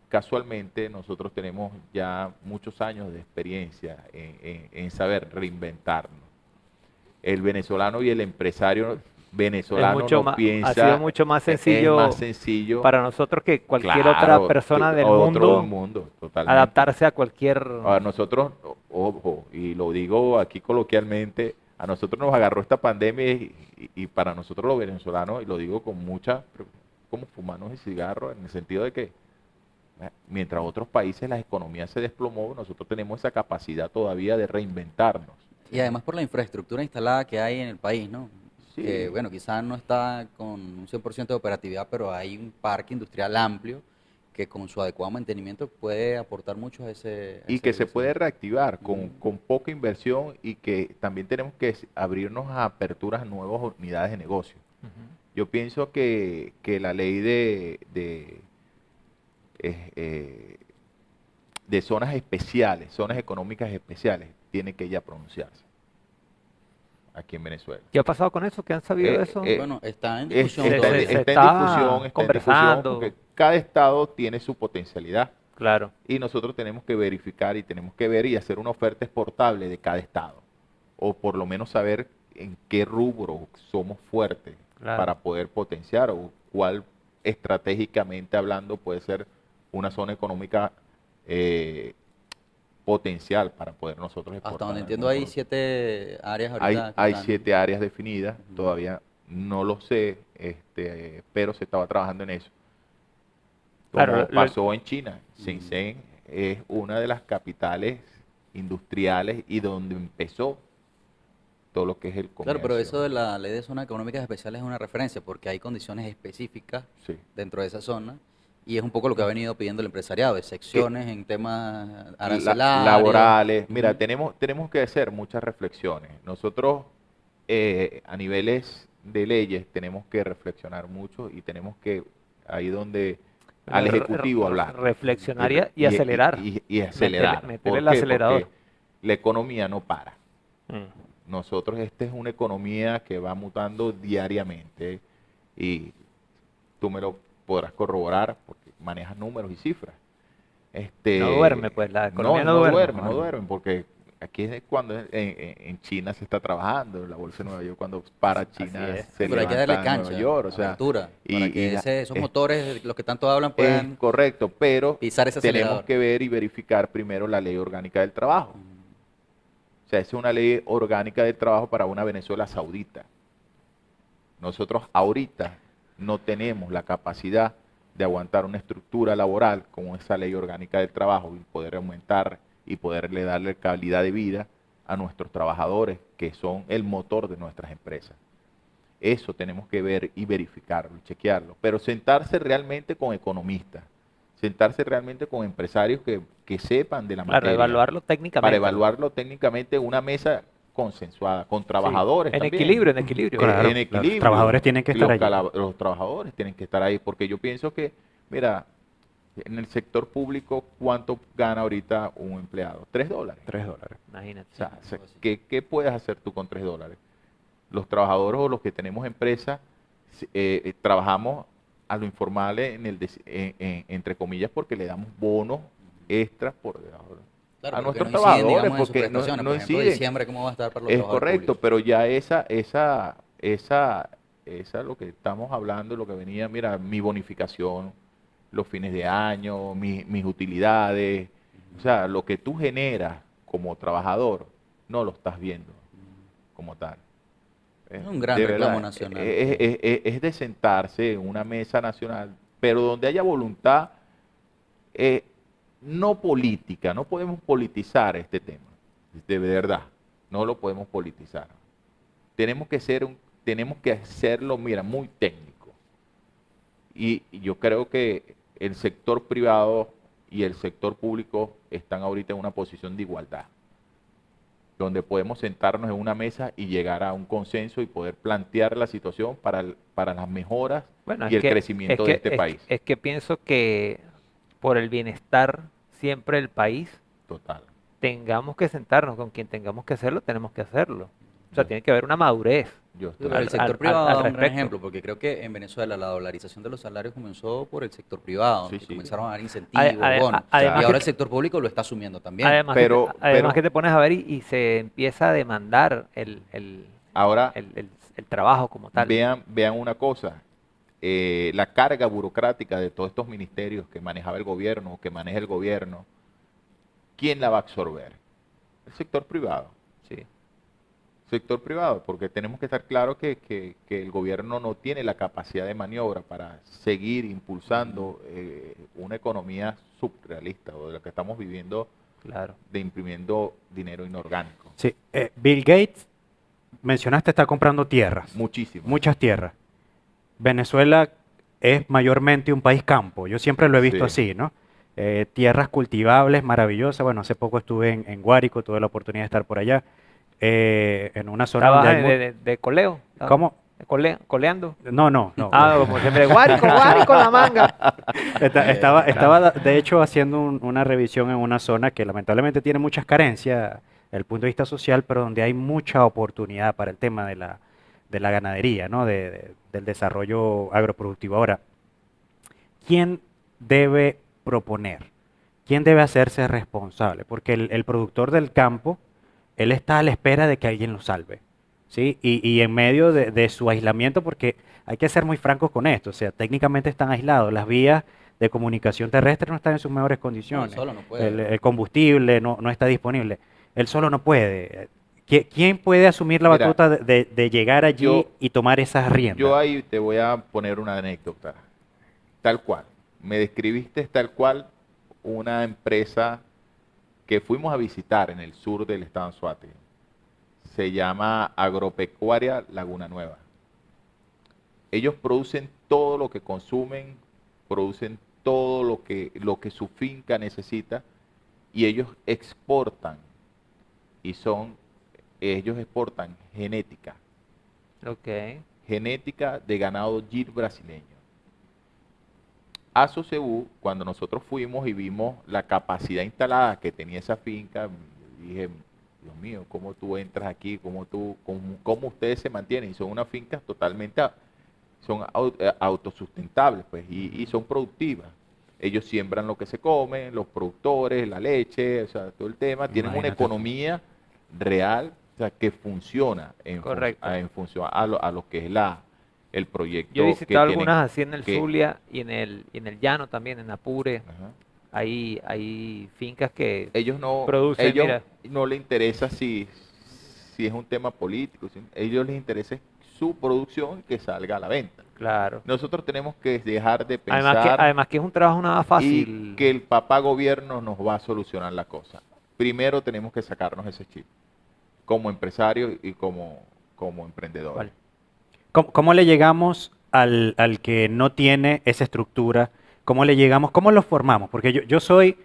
C: casualmente nosotros tenemos ya muchos años de experiencia en saber reinventarnos. El venezolano y el empresario venezolano
B: mucho
C: no
B: más, ha
C: piensa,
B: sido mucho más
C: es
B: sencillo
C: más sencillo,
B: para nosotros que cualquier otra
C: claro,
B: persona del
C: otro
B: mundo
C: mundo, totalmente.
B: adaptarse a cualquier...
C: A nosotros, ojo, y lo digo aquí coloquialmente, a nosotros nos agarró esta pandemia y para nosotros los venezolanos, y lo digo con mucha, como fumarnos el cigarro, en el sentido de que mientras otros países las economías se desplomó, nosotros tenemos esa capacidad todavía de reinventarnos.
A: Y además por la infraestructura instalada que hay en el país, ¿no?
C: Sí.
A: Que, bueno, quizás no está con un 100% de operatividad, pero hay un parque industrial amplio que con su adecuado mantenimiento puede aportar mucho a
C: Y
A: ese
C: que se puede
A: crecimiento.
C: reactivar con poca inversión y que también tenemos que abrirnos a aperturas a nuevas unidades de negocio.
B: Ujú.
C: Yo pienso que la ley de zonas especiales, zonas económicas especiales, tiene que ya pronunciarse aquí en Venezuela.
B: ¿Qué ha pasado con eso? ¿Qué han sabido de eso?
A: Bueno, está en discusión
B: Se-
C: Está,
B: se-
A: todavía.
B: se
C: está en
B: está
C: discusión, está en discusión
B: conversando.
C: porque cada estado tiene su potencialidad
B: Claro.
C: y nosotros tenemos que verificar y tenemos que ver y hacer una oferta exportable de cada estado, o por lo menos saber en qué rubro somos fuertes
B: Claro.
C: para poder potenciar o cuál estratégicamente hablando puede ser una zona económica potencial para poder nosotros exportar.
A: Hasta donde
C: en
A: entiendo
C: algún
A: hay
C: producto.
A: 7 áreas
C: Hay,
A: ahorita que
C: hay
A: están.
C: 7 áreas definidas,
A: Ujú.
C: todavía no lo sé, pero se estaba trabajando en eso.
B: Claro,
C: Como
B: lo-
C: pasó en China, Shenzhen es una de las capitales industriales y donde empezó todo lo que es el comercio.
A: Claro, pero eso de la ley de zonas económicas especiales es una referencia porque hay condiciones específicas
C: Sí.
A: dentro de esa zona y es un poco lo que ha venido pidiendo el empresariado, excepciones en temas arancelarios.
C: Laborales. Mira,
A: Ujú.
C: tenemos que hacer muchas reflexiones. Nosotros a niveles de leyes tenemos que reflexionar mucho y tenemos que, ahí donde al Ejecutivo hablar.
B: Reflexionar y acelerar.
C: Y acelerar.
B: Meterle el
C: ¿Por qué?
B: acelerador.
C: Porque la economía no para.
B: Mm.
C: Nosotros, esta es una economía que va mutando diariamente y tú me lo podrás corroborar porque manejas números y cifras.
B: No duerme, pues, la economía no duerme.
C: No duermen, porque aquí es cuando en China se está trabajando, en la bolsa de Nueva York, cuando para China
B: es.
C: se
A: Pero hay que
C: levanta
A: darle
C: Nueva
A: cancha,
C: York, o sea,
A: apertura, para que esos
C: es-
A: motores, los que tanto hablan,
C: es
A: puedan
C: correcto, pero
A: pisar ese
C: tenemos
A: acelerador.
C: que ver y verificar primero la ley orgánica del trabajo. O sea, es una ley orgánica del trabajo para una Venezuela saudita. Nosotros ahorita no tenemos la capacidad de aguantar una estructura laboral con esa ley orgánica del trabajo y poder aumentar y poderle darle calidad de vida a nuestros trabajadores, que son el motor de nuestras empresas. Eso tenemos que ver y verificarlo, y chequearlo. Pero sentarse realmente con economistas, sentarse realmente con empresarios que sepan de la
B: Claro,
C: materia.
B: evaluarlo técnicamente.
C: Para evaluarlo técnicamente en una mesa consensuada, con trabajadores
B: En
C: también.
B: equilibrio, en equilibrio.
D: Claro,
C: En equilibrio.
D: los trabajadores tienen que estar allí.
C: Los trabajadores tienen que estar ahí, porque yo pienso que, mira, en el sector público, ¿cuánto gana ahorita un empleado? $3.
D: $3.
B: Imagínate.
C: O sea, ¿qué puedes hacer tú con $3? Los trabajadores o los que tenemos empresas, trabajamos a lo informal entre comillas, porque le damos bonos extras por debajo.
A: Claro,
C: A
A: pero que
C: nuestros
A: no inciden,
C: trabajadores,
A: digamos, en sus
C: porque no
A: prestaciones. Por ejemplo,
C: inciden.
A: diciembre, ¿cómo va a estar para los
C: Es
A: trabajadores
C: correcto,
A: públicos?
C: pero ya esa lo que estamos hablando, lo que venía, mira, mi bonificación, los fines de año, mis utilidades, o sea, lo que tú generas como trabajador, no lo estás viendo como tal.
A: Es un gran
C: De
A: reclamo
C: verdad,
A: nacional.
C: es de sentarse en una mesa nacional, pero donde haya voluntad, no política, no podemos politizar este tema, de verdad. no lo podemos politizar. Tenemos que hacerlo, mira, muy técnico. Y yo creo que el sector privado y el sector público están ahorita en una posición de igualdad, donde podemos sentarnos en una mesa y llegar a un consenso y poder plantear la situación para las mejoras
B: Bueno,
C: y el crecimiento de este país.
B: es que pienso que por el bienestar siempre del país,
C: Total.
B: tengamos que sentarnos con quien tengamos que hacerlo, tenemos que hacerlo. O sea,
C: Yo-
B: tiene que haber una madurez.
C: Yo estoy
A: Pero el
B: al-
A: sector
B: al-
A: privado
B: al
A: da un gran
B: respecto.
A: ejemplo, porque creo que en Venezuela la dolarización de los salarios comenzó por el sector privado,
C: Sí,
A: que
C: sí.
A: comenzaron a dar incentivos, bonos, y
B: Además
A: ahora
B: que
A: el sector público lo está asumiendo también.
B: Además,
C: Pero-
B: además
C: pero-
B: que te pones a ver y se empieza a demandar
C: Ahora,
B: el trabajo como tal.
C: vean una cosa, la carga burocrática de todos estos ministerios que manejaba el gobierno o que maneja el gobierno, ¿quién la va a absorber? El sector privado.
B: Sí.
C: Sector privado, porque tenemos que estar claros que el gobierno no tiene la capacidad de maniobra para seguir impulsando una economía subrealista o de lo que estamos viviendo
B: Claro.
C: de imprimiendo dinero inorgánico.
D: Sí, Bill Gates, mencionaste, está comprando tierras,
C: Muchísimo.
D: muchas tierras. Venezuela es mayormente un país campo, yo siempre lo he visto
C: Sí.
D: así, ¿no? Tierras cultivables, maravillosas. Bueno, hace poco estuve en Guárico, tuve la oportunidad de estar por allá, en una zona donde
B: ¿Estabas
D: hay
B: de coleo?
D: ¿Cómo?
B: ¿Coleando?
D: No, no, no.
B: Ah, como siempre, guárico, guárico la manga.
D: Estaba de hecho haciendo una revisión en una zona que lamentablemente tiene muchas carencias desde el punto de vista social, pero donde hay mucha oportunidad para el tema de la ganadería, ¿no? Del desarrollo agroproductivo. Ahora, ¿quién debe proponer? ¿Quién debe hacerse responsable? Porque el productor del campo, él está a la espera de que alguien lo salve, ¿sí? Y en medio de su aislamiento, porque hay que ser muy francos con esto, o sea, técnicamente están aislados, las vías de comunicación terrestre no están en sus mejores
A: No, él
D: condiciones,
A: solo no puede.
D: el combustible no está disponible, él solo no puede. ¿Quién puede asumir la
C: Mira,
D: batuta de llegar allí
C: yo-
D: y tomar esas riendas?
C: Yo ahí te voy a poner una anécdota, tal cual. Me describiste tal cual una empresa que fuimos a visitar en el sur del estado Anzoátegui. Se llama Agropecuaria Laguna Nueva. Ellos producen todo lo que consumen, producen todo lo que su finca necesita y ellos exportan ellos exportan genética de ganado gir brasileño. A Sosegú, cuando nosotros fuimos y vimos la capacidad instalada que tenía esa finca, dije, Dios mío, ¿cómo tú entras aquí? ¿Cómo ustedes se mantienen? Y son unas fincas totalmente, autosustentables, pues, y son productivas. Ellos siembran lo que se comen, los productores, la leche, o sea, todo el tema. Tienen una
D: Imagínate tú.
C: economía real, o sea, que funciona
B: Correcto.
C: en función a lo que es el proyecto
B: Yo he
C: que
B: visitado
C: tienen.
B: algunas así en el
C: que-
B: Zulia y en el llano también, en Apure.
C: Ajá.
B: Hay fincas que
C: Ellos
B: producen,
C: ellos
B: mira.
C: no les interesa si es un tema político, ellos les interesa su producción que salga a la venta.
B: Claro.
C: Nosotros tenemos que dejar de
B: Además
C: pensar
B: además que es un trabajo nada fácil.
C: y que el papá gobierno nos va a solucionar la cosa. Primero tenemos que sacarnos ese chip, como empresarios y como emprendedores.
B: Vale.
D: ¿Cómo le llegamos al que no tiene esa estructura? ¿Cómo le llegamos? ¿Cómo lo formamos? Porque yo soy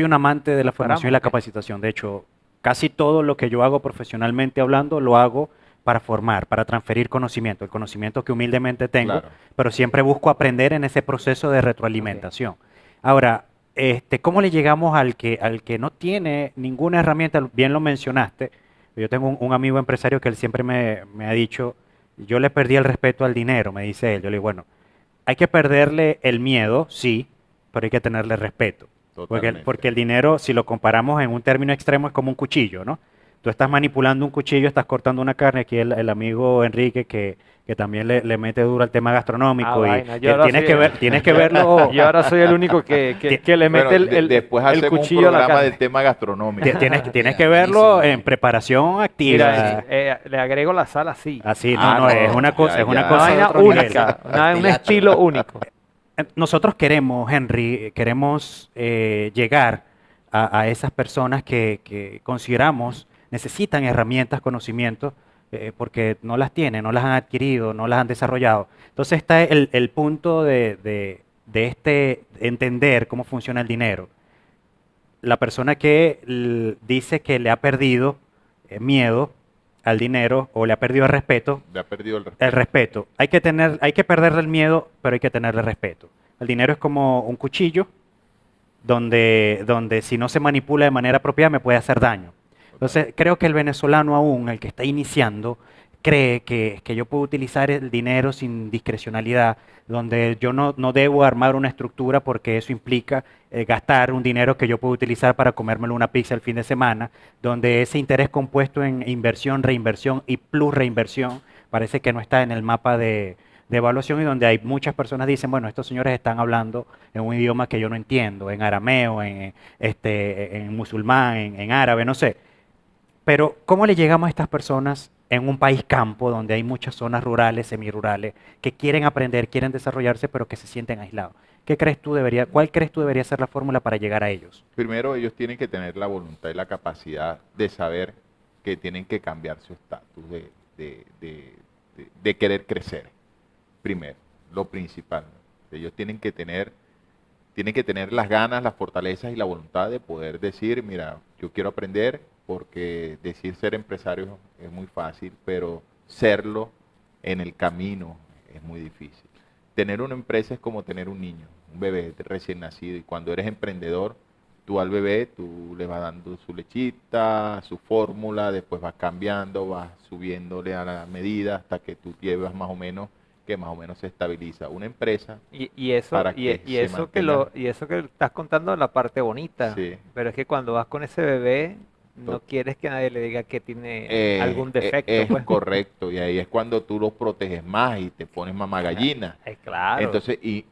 D: un amante de la formación y la
B: Paramos, ¿qué?
D: capacitación. De hecho, casi todo lo que yo hago profesionalmente hablando, lo hago para formar, para transferir conocimiento, el conocimiento que humildemente tengo,
C: Claro.
D: pero siempre busco aprender en ese proceso de retroalimentación. Ahora, ¿cómo le llegamos al que no tiene ninguna herramienta? Bien lo mencionaste. Yo tengo un amigo empresario que él siempre me ha dicho, yo le perdí el respeto al dinero, me dice él. Yo le digo, bueno, hay que perderle el miedo, sí, pero hay que tenerle respeto.
C: Totalmente.
D: Porque el dinero, si lo comparamos en un término extremo, es como un cuchillo, ¿no? Tú estás manipulando un cuchillo, estás cortando una carne. Aquí el amigo Enrique, que también le mete duro al tema gastronómico.
B: Ah,
D: Y
B: vaina, yo ahora
D: tienes
B: sí-
D: tienes que verlo.
B: Yo ahora soy el único que le
C: Bueno,
B: mete
C: después
B: el
C: hacemos un
B: cuchillo a la
C: programa
B: carne.
C: del tema gastronómico.
D: Tienes que verlo en preparación activa.
B: Mira, le agrego la sal así.
D: Así,
C: Ah,
D: no,
C: no,
D: es una cosa,
C: ya,
D: es una
C: ya.
B: Una
D: cosa de
B: vaina
D: otro nivel.
B: única, un
A: Estilacho.
B: estilo único.
D: Nosotros queremos, Henry, queremos llegar a esas personas que consideramos necesitan herramientas, conocimientos, porque no las tienen, no las han adquirido, no las han desarrollado. Entonces está el punto de este entender cómo funciona el dinero. La persona que dice que le ha perdido miedo al dinero o le ha perdido
C: Le ha perdido el respeto.
D: el respeto. Hay que perderle el miedo, pero hay que tenerle respeto. El dinero es como un cuchillo donde si no se manipula de manera apropiada me puede hacer daño. Entonces, creo que el venezolano aún, el que está iniciando, cree que yo puedo utilizar el dinero sin discrecionalidad, donde yo no debo armar una estructura porque eso implica gastar un dinero que yo puedo utilizar para comérmelo una pizza el fin de semana, donde ese interés compuesto en inversión, reinversión y plus reinversión parece que no está en el mapa de evaluación, y donde hay muchas personas dicen, bueno, estos señores están hablando en un idioma que yo no entiendo, en arameo, en musulmán, en árabe, no sé. Pero, ¿cómo le llegamos a estas personas en un país campo donde hay muchas zonas rurales, semirurales, que quieren aprender, quieren desarrollarse, pero que se sienten aislados? ¿Cuál crees tú debería ser la fórmula para llegar a ellos?
C: Primero, ellos tienen que tener la voluntad y la capacidad de saber que tienen que cambiar su estatus, de querer crecer. Primero, lo principal. Ellos tienen que tener las ganas, las fortalezas y la voluntad de poder decir, mira, yo quiero aprender, porque decir ser empresario es muy fácil, pero serlo en el camino es muy difícil. Tener una empresa es como tener un niño, un bebé recién nacido, y cuando eres emprendedor, tú al bebé, tú le vas dando su lechita, su fórmula, después vas cambiando, vas subiéndole a la medida hasta que tú llevas más o menos se estabiliza. Una empresa
B: Y eso,
C: para
B: y,
C: que
B: y
C: se
B: eso que
C: mantenga.
B: y eso que estás contando es la parte bonita,
C: Sí.
B: pero es que cuando vas con ese bebé, no
C: To-
B: quieres que nadie le diga que tiene algún defecto,
C: es
B: pues.
C: correcto, y ahí es cuando tú los proteges más y te pones mamá gallina.
B: Claro,
C: Entonces, y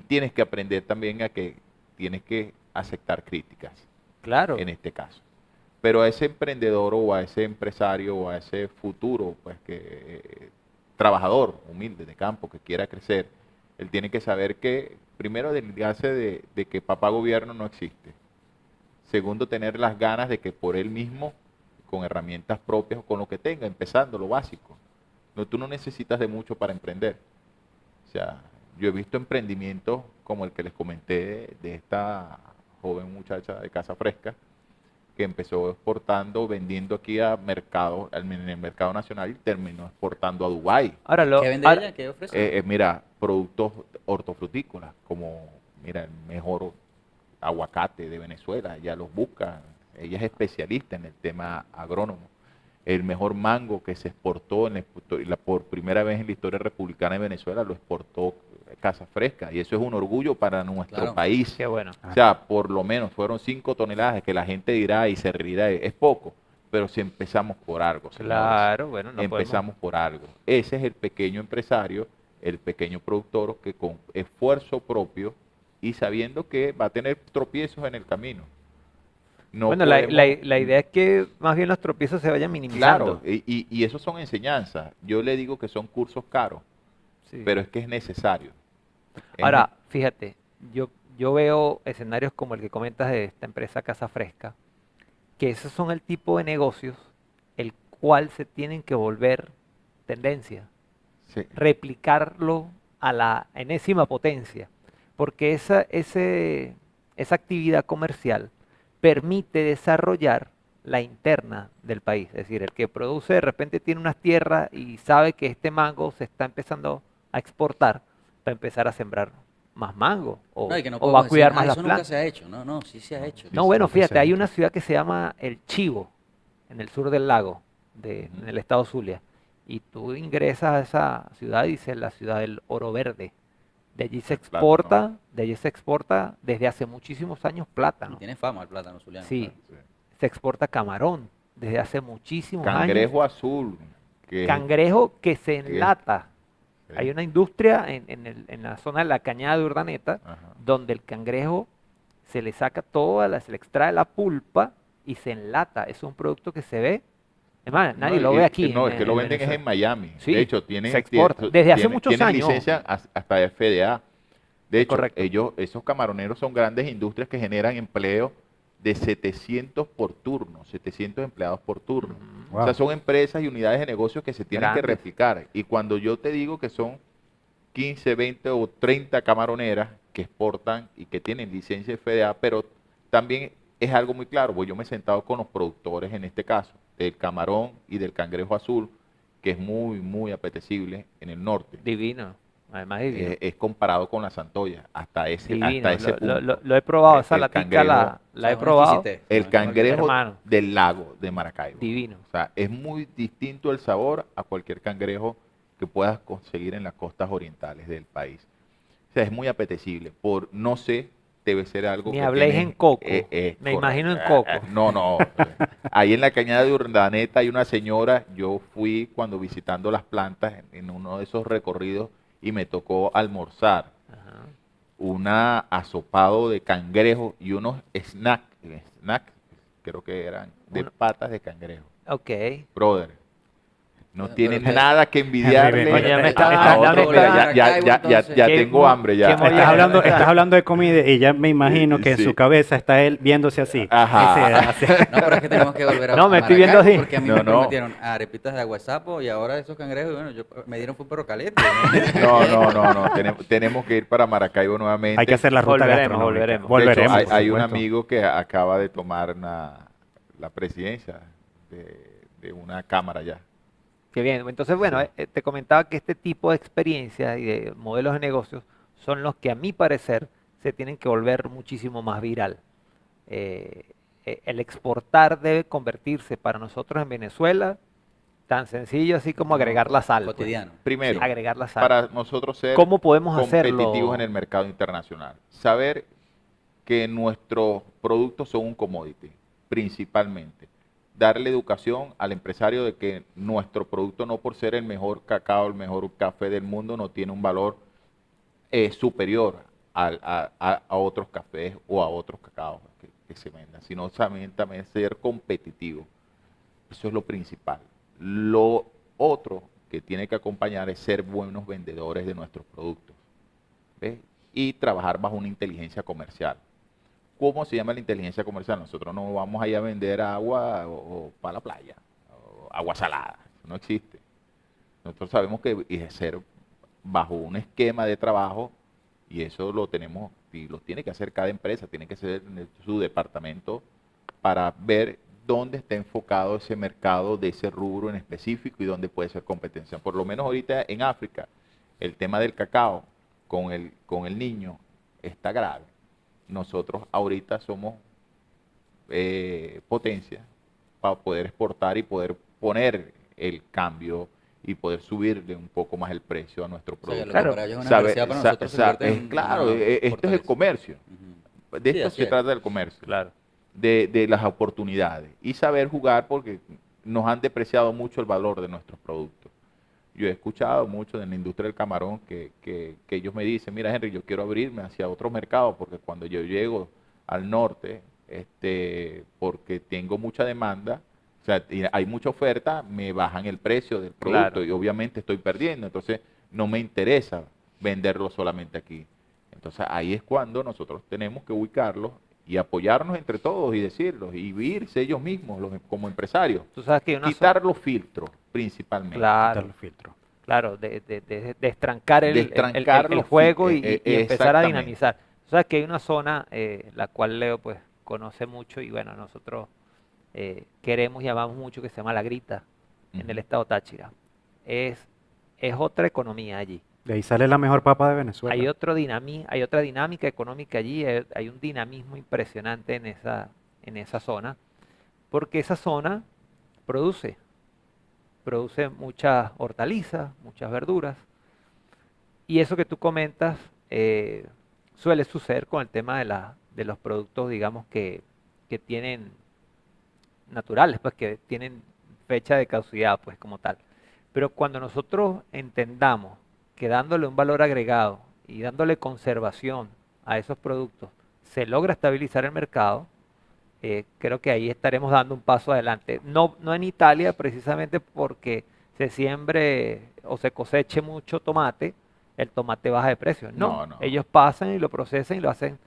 C: tienes que aprender también a que tienes que aceptar críticas,
B: claro.
C: en este caso. Pero a ese emprendedor o a ese empresario o a ese futuro, pues que trabajador humilde de campo que quiera crecer, él tiene que saber que, primero, desligarse de que papá gobierno no existe. Segundo, tener las ganas de que por él mismo, con herramientas propias o con lo que tenga, empezando lo básico. No, tú no necesitas de mucho para emprender. O sea, yo he visto emprendimientos como el que les comenté de esta joven muchacha de Casa Fresca, que empezó exportando, vendiendo aquí a mercado, en el mercado nacional, y terminó exportando a Dubái.
B: Ahora,
A: ¿Qué vende ella? ¿Qué ofrece?
C: Mira, productos hortofrutícolas, como, mira, el mejor aguacate de Venezuela, ella los busca, ella es especialista en el tema agrónomo. El mejor mango que se exportó por primera vez en la historia republicana de Venezuela lo exportó Casa Fresca, y eso es un orgullo para nuestro
A: Claro.
C: país.
B: qué bueno.
C: O sea, por lo menos fueron 5 toneladas, que la gente dirá y se reirá, es poco, pero si empezamos por algo, señores.
B: Claro, bueno, no
C: Empezamos por algo. Ese es el pequeño empresario, el pequeño productor que con esfuerzo propio y sabiendo que va a tener tropiezos en el camino. No
B: Bueno, la idea es que más bien los tropiezos se vayan minimizando.
C: Claro, y eso son enseñanzas. Yo le digo que son cursos caros,
B: Sí.
C: pero es que es necesario.
B: Ahora, fíjate, yo veo escenarios como el que comentas de esta empresa Casa Fresca, que esos son el tipo de negocios el cual se tienen que volver tendencia,
C: Sí,
B: replicarlo a la enésima potencia, porque esa actividad comercial permite desarrollar la interna del país. Es decir, el que produce de repente tiene unas tierras y sabe que este mango se está empezando a exportar, va a empezar a sembrar más mango o,
A: No, y que no
B: o va a
A: podemos
B: cuidar
A: decir,
B: más
A: "Ah,
B: las
A: eso nunca
B: plantas.
A: se ha hecho". No, no, sí se ha hecho.
B: No, bueno,
D: Sí, sí,
B: fíjate, hay
D: sí.
B: una ciudad que se llama El Chivo, en el sur del lago, en el estado Zulia, y tú ingresas a esa ciudad y dice la ciudad del oro verde. De allí se
C: El plátano.
B: exporta desde hace muchísimos años
A: Y
B: plátano.
A: tiene fama el plátano zuliano.
B: Sí,
A: Claro.
C: sí.
B: se exporta camarón desde hace muchísimos años.
C: Cangrejo azul. Que es-
B: Cangrejo que se
C: que-
B: enlata.
C: sí.
B: Hay una industria en la zona de la Cañada de Urdaneta
C: Ajá.
B: donde el cangrejo se le saca se le extrae la pulpa y se enlata. Es un producto que se ve, es más, nadie lo ve aquí.
C: No, es que lo venden es
B: Venezuela.
C: en Miami.
B: Sí,
C: De hecho, tienen,
B: se exporta. Desde hace muchos
C: tienen
B: años.
C: licencia hasta FDA. De
B: Es
C: hecho,
B: correcto.
C: esos camaroneros son grandes industrias que generan empleo de 700 por turno, 700 empleados por turno.
B: Ujú.
C: O sea,
D: Wow.
C: son empresas y unidades de negocio que se tienen que
B: Grandes.
C: replicar. Y cuando yo te digo que son 15, 20 o 30 camaroneras que exportan y que tienen licencia de FDA, pero también es algo muy claro, porque yo me he sentado con los productores, en este caso, del camarón y del cangrejo azul, que es muy, muy apetecible en el norte.
B: Divino, además divino.
C: Es comparado con la santoya, hasta ese
B: Divino,
C: punto.
B: lo he probado, esa
C: El
B: latica
C: cangrejo,
B: la
A: O sea,
B: he
A: es una
B: probado,
A: exquisitez,
C: el
A: ¿no? Es una
C: cangrejo
B: hermano,
C: del lago de Maracaibo.
B: divino.
C: O sea, es muy distinto el sabor a cualquier cangrejo que puedas conseguir en las costas orientales del país. O sea, es muy apetecible. Por, no sé, debe ser algo
B: Ni
C: que
B: habléis
C: tiene.
B: en coco, me
C: Correcto.
B: imagino en coco.
C: No, no. Ahí en la cañada de Urdaneta hay una señora, yo fui cuando visitando las plantas en uno de esos recorridos y me tocó almorzar
B: Ajá.
C: una asopado de cangrejo y unos snacks, creo que eran de
B: Uno-
C: patas de cangrejo.
B: Ok.
C: Brother, no
A: Pero
C: tienen
A: que-
C: nada que envidiarle
B: Oye, ya me
C: a
B: está-
C: a
B: ya me
C: otros.
B: está-
C: Mira, ya
A: entonces.
B: ¿Qué
C: tengo
B: mo-
C: hambre ya.
B: qué mo-
D: Estás hablando de comida y ya me imagino que en
C: Sí.
D: su cabeza está él viéndose así.
C: Ajá.
A: No, pero es que tenemos que volver a
B: No, me
A: a
B: estoy viendo
A: Maracaibo
B: así.
A: porque a mí
C: No,
A: me
C: no.
A: prometieron arepitas de aguasapo y ahora esos cangrejos, bueno, me dieron fue un perro caliente.
C: No. Tenemos que ir para Maracaibo nuevamente.
D: Hay que hacer la ruta
B: Volveremos,
D: gastronómica.
B: volveremos.
C: De hecho,
D: Volveremos, por
C: hay un
D: supuesto.
C: amigo que acaba de tomar la presidencia de una cámara ya.
B: Qué bien. Entonces, bueno,
C: Sí.
B: te comentaba que este tipo de experiencias y de modelos de negocios son los que a mi parecer se tienen que volver muchísimo más viral. El exportar debe convertirse para nosotros en Venezuela tan sencillo así como agregar la sal, pues.
A: Cotidiano.
C: Primero,
B: Agregar la sal.
C: para nosotros ser
B: ¿Cómo podemos
C: competitivos
B: hacerlo?
C: en el mercado internacional. Saber que nuestros productos son un commodity, principalmente. Darle educación al empresario de que nuestro producto, no por ser el mejor cacao, el mejor café del mundo, no tiene un valor superior a otros cafés o a otros cacaos que se vendan, sino también ser competitivo. Eso es lo principal. Lo otro que tiene que acompañar es ser buenos vendedores de nuestros productos, ¿ves? Y trabajar bajo una inteligencia comercial. ¿Cómo se llama la inteligencia comercial? Nosotros no vamos a ir a vender agua o para la playa, o agua salada, eso no existe. Nosotros sabemos que es ser bajo un esquema de trabajo y eso lo tenemos y lo tiene que hacer cada empresa, tiene que ser su departamento para ver dónde está enfocado ese mercado de ese rubro en específico y dónde puede ser competencia. Por lo menos ahorita en África, el tema del cacao con el niño está grave. Nosotros ahorita somos potencia para poder exportar y poder poner el cambio y poder subirle un poco más el precio a nuestro
A: O sea, que
C: producto.
A: lo
B: Claro.
A: que para ellos es una
C: Sabe-
A: adversidad, para
C: sa-
A: nosotros se
C: sa-
A: convierte en
C: claro,
A: una
C: esto es el
A: fortaleza.
C: comercio.
A: Ujú.
C: De
A: Sí,
C: esto
A: así
C: se
A: es.
C: trata del comercio,
B: Claro.
C: de las oportunidades y saber jugar porque nos han depreciado mucho el valor de nuestros productos. Yo he escuchado mucho de la industria del camarón que ellos me dicen, mira Henry, yo quiero abrirme hacia otros mercados porque cuando yo llego al norte, porque tengo mucha demanda, o sea, y hay mucha oferta, me bajan el precio del producto
B: Claro.
C: y obviamente estoy perdiendo, entonces no me interesa venderlo solamente aquí. Entonces ahí es cuando nosotros tenemos que ubicarlos y apoyarnos entre todos y decirlos y irse ellos mismos como empresarios.
B: Tú sabes que hay una
C: Quitar los filtros principalmente.
B: Claro,
D: Quitar los filtros.
B: claro, de estrancar
C: Destrancar
B: el
C: los
B: juego y empezar a
C: exactamente.
B: dinamizar. Tú sabes que hay una zona, la cual Leo pues conoce mucho y bueno, nosotros queremos y amamos mucho que se llama La Grita, en el
C: Ujú.
B: estado Táchira. Es otra economía allí.
D: De ahí sale la mejor papa de Venezuela.
B: Hay otra dinámica económica allí, hay un dinamismo impresionante en esa zona, porque esa zona produce muchas hortalizas, muchas verduras, y eso que tú comentas suele suceder con el tema de los productos, digamos, que tienen naturales, pues que tienen fecha de caducidad, pues como tal. Pero cuando nosotros entendamos que dándole un valor agregado y dándole conservación a esos productos se logra estabilizar el mercado, creo que ahí estaremos dando un paso adelante. No, no en Italia, precisamente porque se siembre o se coseche mucho tomate, el tomate baja de precio. No,
C: No.
B: ellos pasan y lo procesan y lo hacen,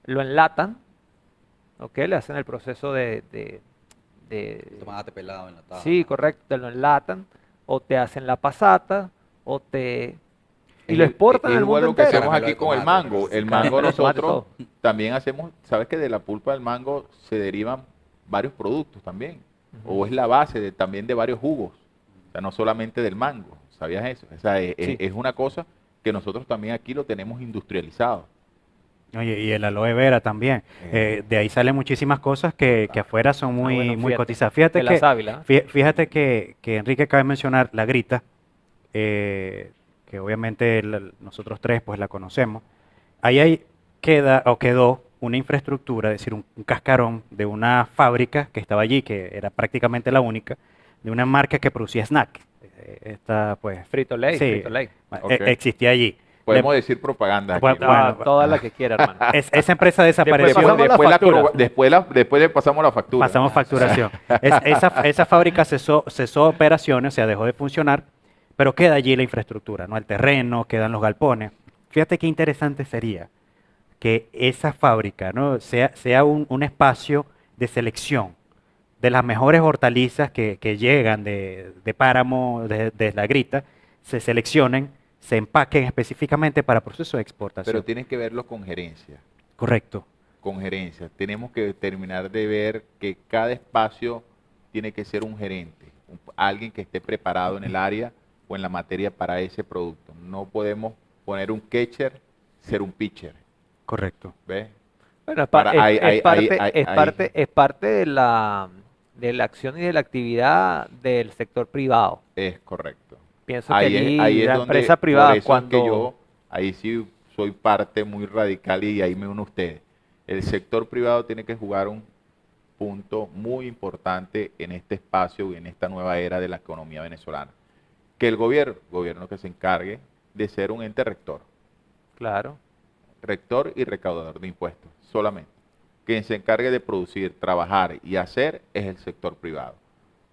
B: lo enlatan, ¿ok? Le hacen el proceso
A: Tomate pelado, enlatado.
B: sí, correcto, te lo enlatan, o te hacen la pasata, o te... y lo exportan
C: Es
B: al
C: igual
B: mundo
C: lo que
B: entero.
C: hacemos
A: Caramelo
C: aquí
A: de
C: con el
A: tomate.
C: mango. El
B: Caramelo
C: mango
B: de tomate,
C: nosotros
B: todo.
C: también hacemos, sabes que de la pulpa del mango se derivan varios productos también. O es la base también de varios jugos. O sea, no solamente del mango. ¿Sabías eso? O sea,
B: Sí.
C: es una cosa que nosotros también aquí lo tenemos industrializado.
D: Oye, y el aloe vera también.
C: Eh,
D: De ahí salen muchísimas cosas que afuera son
B: Ah, bueno,
D: muy
B: fíjate,
D: cotizadas. Fíjate
B: de la
D: que,
B: sábila.
D: fíjate que Enrique acaba de mencionar la grita, que obviamente nosotros tres pues la conocemos. Queda o quedó una infraestructura, es decir, un cascarón de una fábrica que estaba allí, que era prácticamente la única, de una marca que producía snack. Esta, pues,
B: Frito Lay,
D: sí,
B: Frito Lay.
C: Ok.
D: existía allí.
C: Podemos decir propaganda aquí,
D: Bueno,
C: ¿verdad?
B: Toda la que quiera, hermano.
D: Esa empresa desapareció.
B: pasamos la factura.
C: Después le pasamos la factura.
D: Pasamos facturación. Esa fábrica cesó operaciones, o sea, dejó de funcionar, pero queda allí la infraestructura, ¿no? El terreno, quedan los galpones. Fíjate qué interesante sería que esa fábrica, ¿no? sea un espacio de selección de las mejores hortalizas que llegan de Páramo, de La Grita, se seleccionen, se empaquen específicamente para procesos de exportación.
C: Pero tienes que verlo con gerencia.
D: Correcto.
C: Con gerencia. Tenemos que terminar de ver que cada espacio tiene que ser un gerente, alguien que esté preparado en el área o en la materia para ese producto. No podemos poner un catcher, ser un pitcher.
D: Correcto.
C: ¿Ves?
B: Bueno, es parte de la acción y de la actividad del sector privado.
C: Es correcto.
B: Pienso que allí
C: Es
B: la
C: donde,
B: empresa
C: por
B: privada,
C: eso es que
B: cuando...
C: yo, ahí sí soy parte muy radical y ahí me uno a ustedes. El sector privado tiene que jugar un punto muy importante en este espacio y en esta nueva era de la economía venezolana. Que el gobierno que se encargue de ser un ente rector.
B: Claro.
C: Rector y recaudador de impuestos, solamente. Quien se encargue de producir, trabajar y hacer es el sector privado,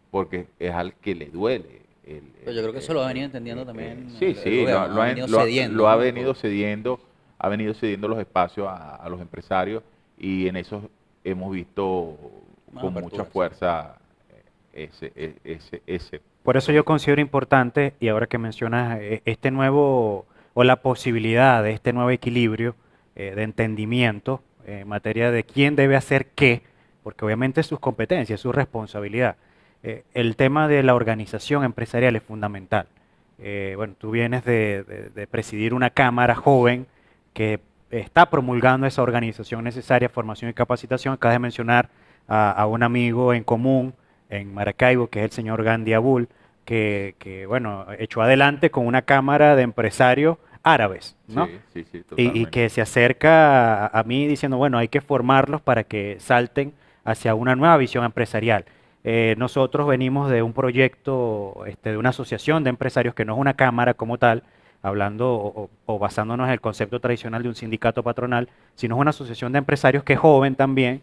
C: porque es al que le duele.
A: Pero yo creo que eso lo ha venido entendiendo también
C: Sí,
A: el
C: sí,
A: gobierno, ha venido cediendo,
C: lo ha
A: ¿no?
C: venido cediendo, los espacios a los empresarios y en eso hemos visto
A: Más
C: con
A: apertura,
C: mucha
A: sí.
C: fuerza ese.
D: Por eso yo considero importante, y ahora que mencionas este nuevo, o la posibilidad de este nuevo equilibrio de entendimiento en materia de quién debe hacer qué, porque obviamente es sus competencias, es su responsabilidad. El tema de la organización empresarial es fundamental. Bueno, tú vienes de presidir una cámara joven que está promulgando esa organización necesaria, formación y capacitación. Acabas de mencionar a un amigo en común en Maracaibo, que es el señor Gandhi Abul, bueno, echó adelante con una cámara de empresarios árabes, ¿no?
C: Sí,
D: Y
C: totalmente.
D: que se acerca a mí diciendo, bueno, hay que formarlos para que salten hacia una nueva visión empresarial. Nosotros venimos de un proyecto, de una asociación de empresarios que no es una cámara como tal, hablando o basándonos en el concepto tradicional de un sindicato patronal, sino es una asociación de empresarios que es joven también,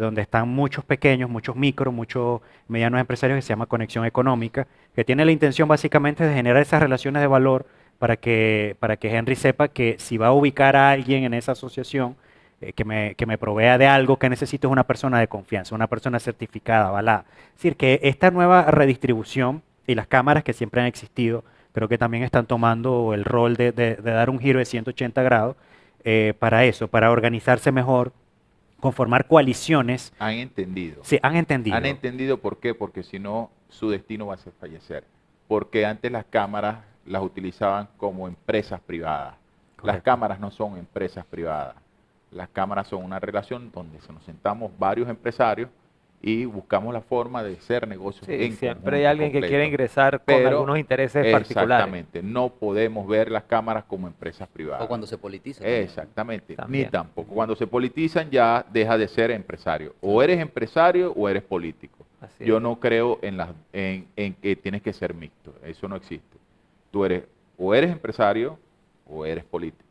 D: donde están muchos pequeños, muchos micros, muchos medianos empresarios, que se llama Conexión Económica, que tiene la intención básicamente de generar esas relaciones de valor para que Henry sepa que si va a ubicar a alguien en esa asociación, que me provea de algo que necesito, es una persona de confianza, una persona certificada, avalada. Es decir, que esta nueva redistribución y las cámaras que siempre han existido, creo que también están tomando el rol de dar un giro de 180 grados para eso, para organizarse mejor, conformar coaliciones.
C: Han entendido.
D: Sí, han entendido.
C: Han entendido por qué, porque si no, su destino va a ser fallecer. Porque antes las cámaras las utilizaban como empresas privadas. Las
D: Correcto.
C: cámaras no son empresas privadas. Las cámaras son una relación donde nos sentamos varios empresarios y buscamos la forma de hacer negocios
B: Sí,
C: en
B: siempre hay
C: conjunto,
B: alguien que
C: completo.
B: quiere ingresar con
C: Pero,
B: algunos intereses particulares.
C: Exactamente, no podemos ver las cámaras como empresas privadas.
A: O cuando se politiza. también, ¿no?
C: Exactamente,
B: También.
C: ni tampoco. Cuando se politizan ya deja de ser empresario. O eres empresario o eres político.
B: Así
C: Yo
B: es.
C: no creo en que tienes que ser mixto. Eso no existe. Tú eres o eres empresario o eres político.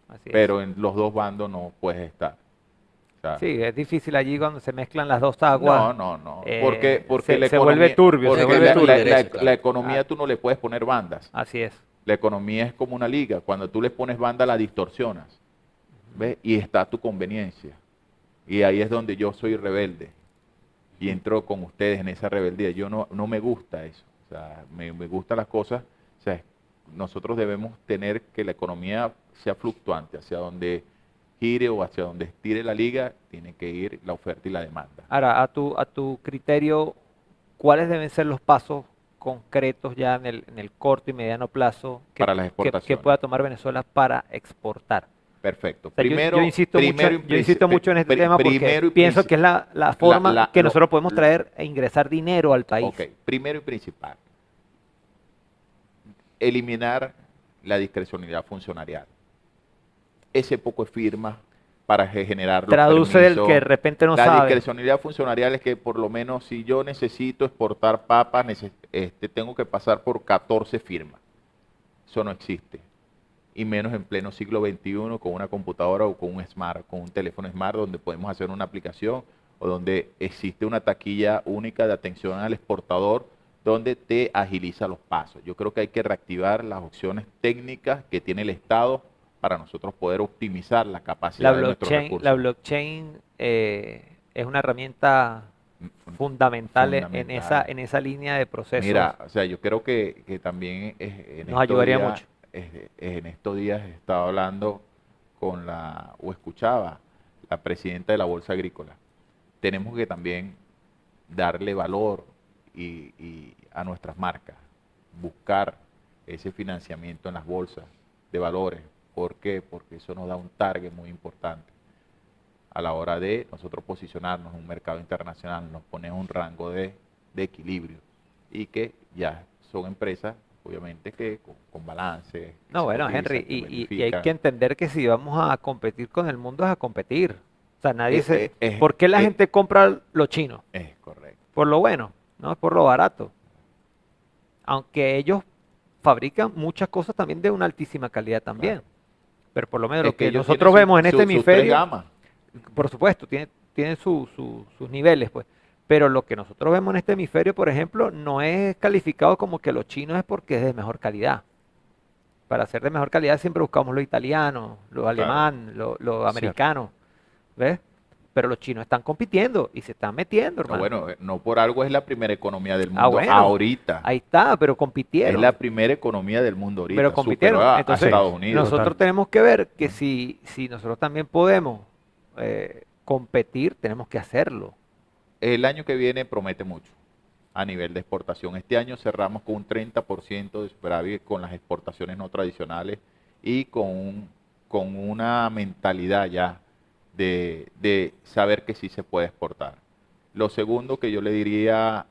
B: Así es.
C: Pero en los dos bandos no puedes estar. O sea,
B: Sí, es difícil allí cuando se mezclan las dos aguas.
C: no.
B: eh,
C: Porque
B: se-
C: la
B: se vuelve
C: economía-
B: turbio,
C: porque
B: se vuelve
C: la-
B: turbio.
C: la-
A: Derecho, claro.
C: la economía
B: Ah.
C: tú no le puedes poner bandas.
B: Así es.
C: La economía es como una liga. Cuando tú le pones banda, la distorsionas. ¿Ves? Y está a tu conveniencia. Y ahí es donde yo soy rebelde y entro con ustedes en esa rebeldía. Yo no me gusta eso. O sea, me gustan las cosas. O sea, nosotros debemos tener que la economía sea fluctuante, hacia donde gire o hacia donde estire la liga, tiene que ir la oferta y la demanda.
B: Ahora, a tu criterio, ¿cuáles deben ser los pasos concretos ya en el corto y mediano plazo
C: Para las
B: que
C: exportaciones.
B: pueda tomar Venezuela para exportar?
C: Perfecto.
B: O sea, yo insisto
C: Primero
B: mucho en este tema porque pienso que es la forma que nosotros podemos traer e ingresar dinero al país.
C: Ok, primero y principal, eliminar la discrecionalidad funcionarial. Ese poco de firmas para generar los
B: Traduce del
C: permisos.
B: que de repente no
C: La
B: sabe.
C: discrecionalidad funcionarial es que por lo menos si yo necesito exportar papas, tengo que pasar por 14 firmas. Eso no existe. Y menos en pleno siglo XXI con una computadora o con un teléfono smart donde podemos hacer una aplicación o donde existe una taquilla única de atención al exportador donde te agiliza los pasos. Yo creo que hay que reactivar las opciones técnicas que tiene el Estado para nosotros poder optimizar la capacidad de nuestros recursos.
B: La blockchain es una herramienta fundamental en esa línea de procesos.
C: Mira, o sea, yo creo que también
B: nos ayudaría mucho.
C: En estos días estaba hablando o escuchaba la presidenta de la Bolsa Agrícola. Tenemos que también darle valor y a nuestras marcas, buscar ese financiamiento en las bolsas de valores. ¿Por qué? Porque eso nos da un target muy importante a la hora de nosotros posicionarnos en un mercado internacional, nos pone un rango de equilibrio y que ya son empresas, obviamente, que con balance.
B: No, bueno, Henry, y hay que entender que si vamos a competir con el mundo es a competir. O sea, ¿por qué la gente compra lo chino?
C: Es correcto.
B: Por lo bueno, no por lo barato. Aunque ellos fabrican muchas cosas también de una altísima calidad también.
C: Claro.
B: Pero por lo menos lo que
C: ellos
B: nosotros
C: tienen
B: vemos en este hemisferio,
C: gamas.
B: por supuesto, tienen sus niveles, pues. Pero lo que nosotros vemos en este hemisferio, por ejemplo, no es calificado como que lo chino es porque es de mejor calidad. Para ser de mejor calidad siempre buscamos lo italiano, lo alemán, lo americano, ¿ves? Pero los chinos están compitiendo y se están metiendo, hermano.
C: Bueno, no por algo es la primera economía del mundo
B: bueno,
C: ahorita.
B: Ahí está, pero compitieron.
C: Es la primera economía del mundo ahorita.
B: Pero compitieron.
C: Superó a
B: Entonces,
C: Estados Unidos.
B: nosotros tenemos que ver que si nosotros también podemos competir, tenemos que hacerlo.
C: El año que viene promete mucho a nivel de exportación. Este año cerramos con un 30% de superávit con las exportaciones no tradicionales y con una mentalidad ya de saber que sí se puede exportar. Lo segundo que yo le diría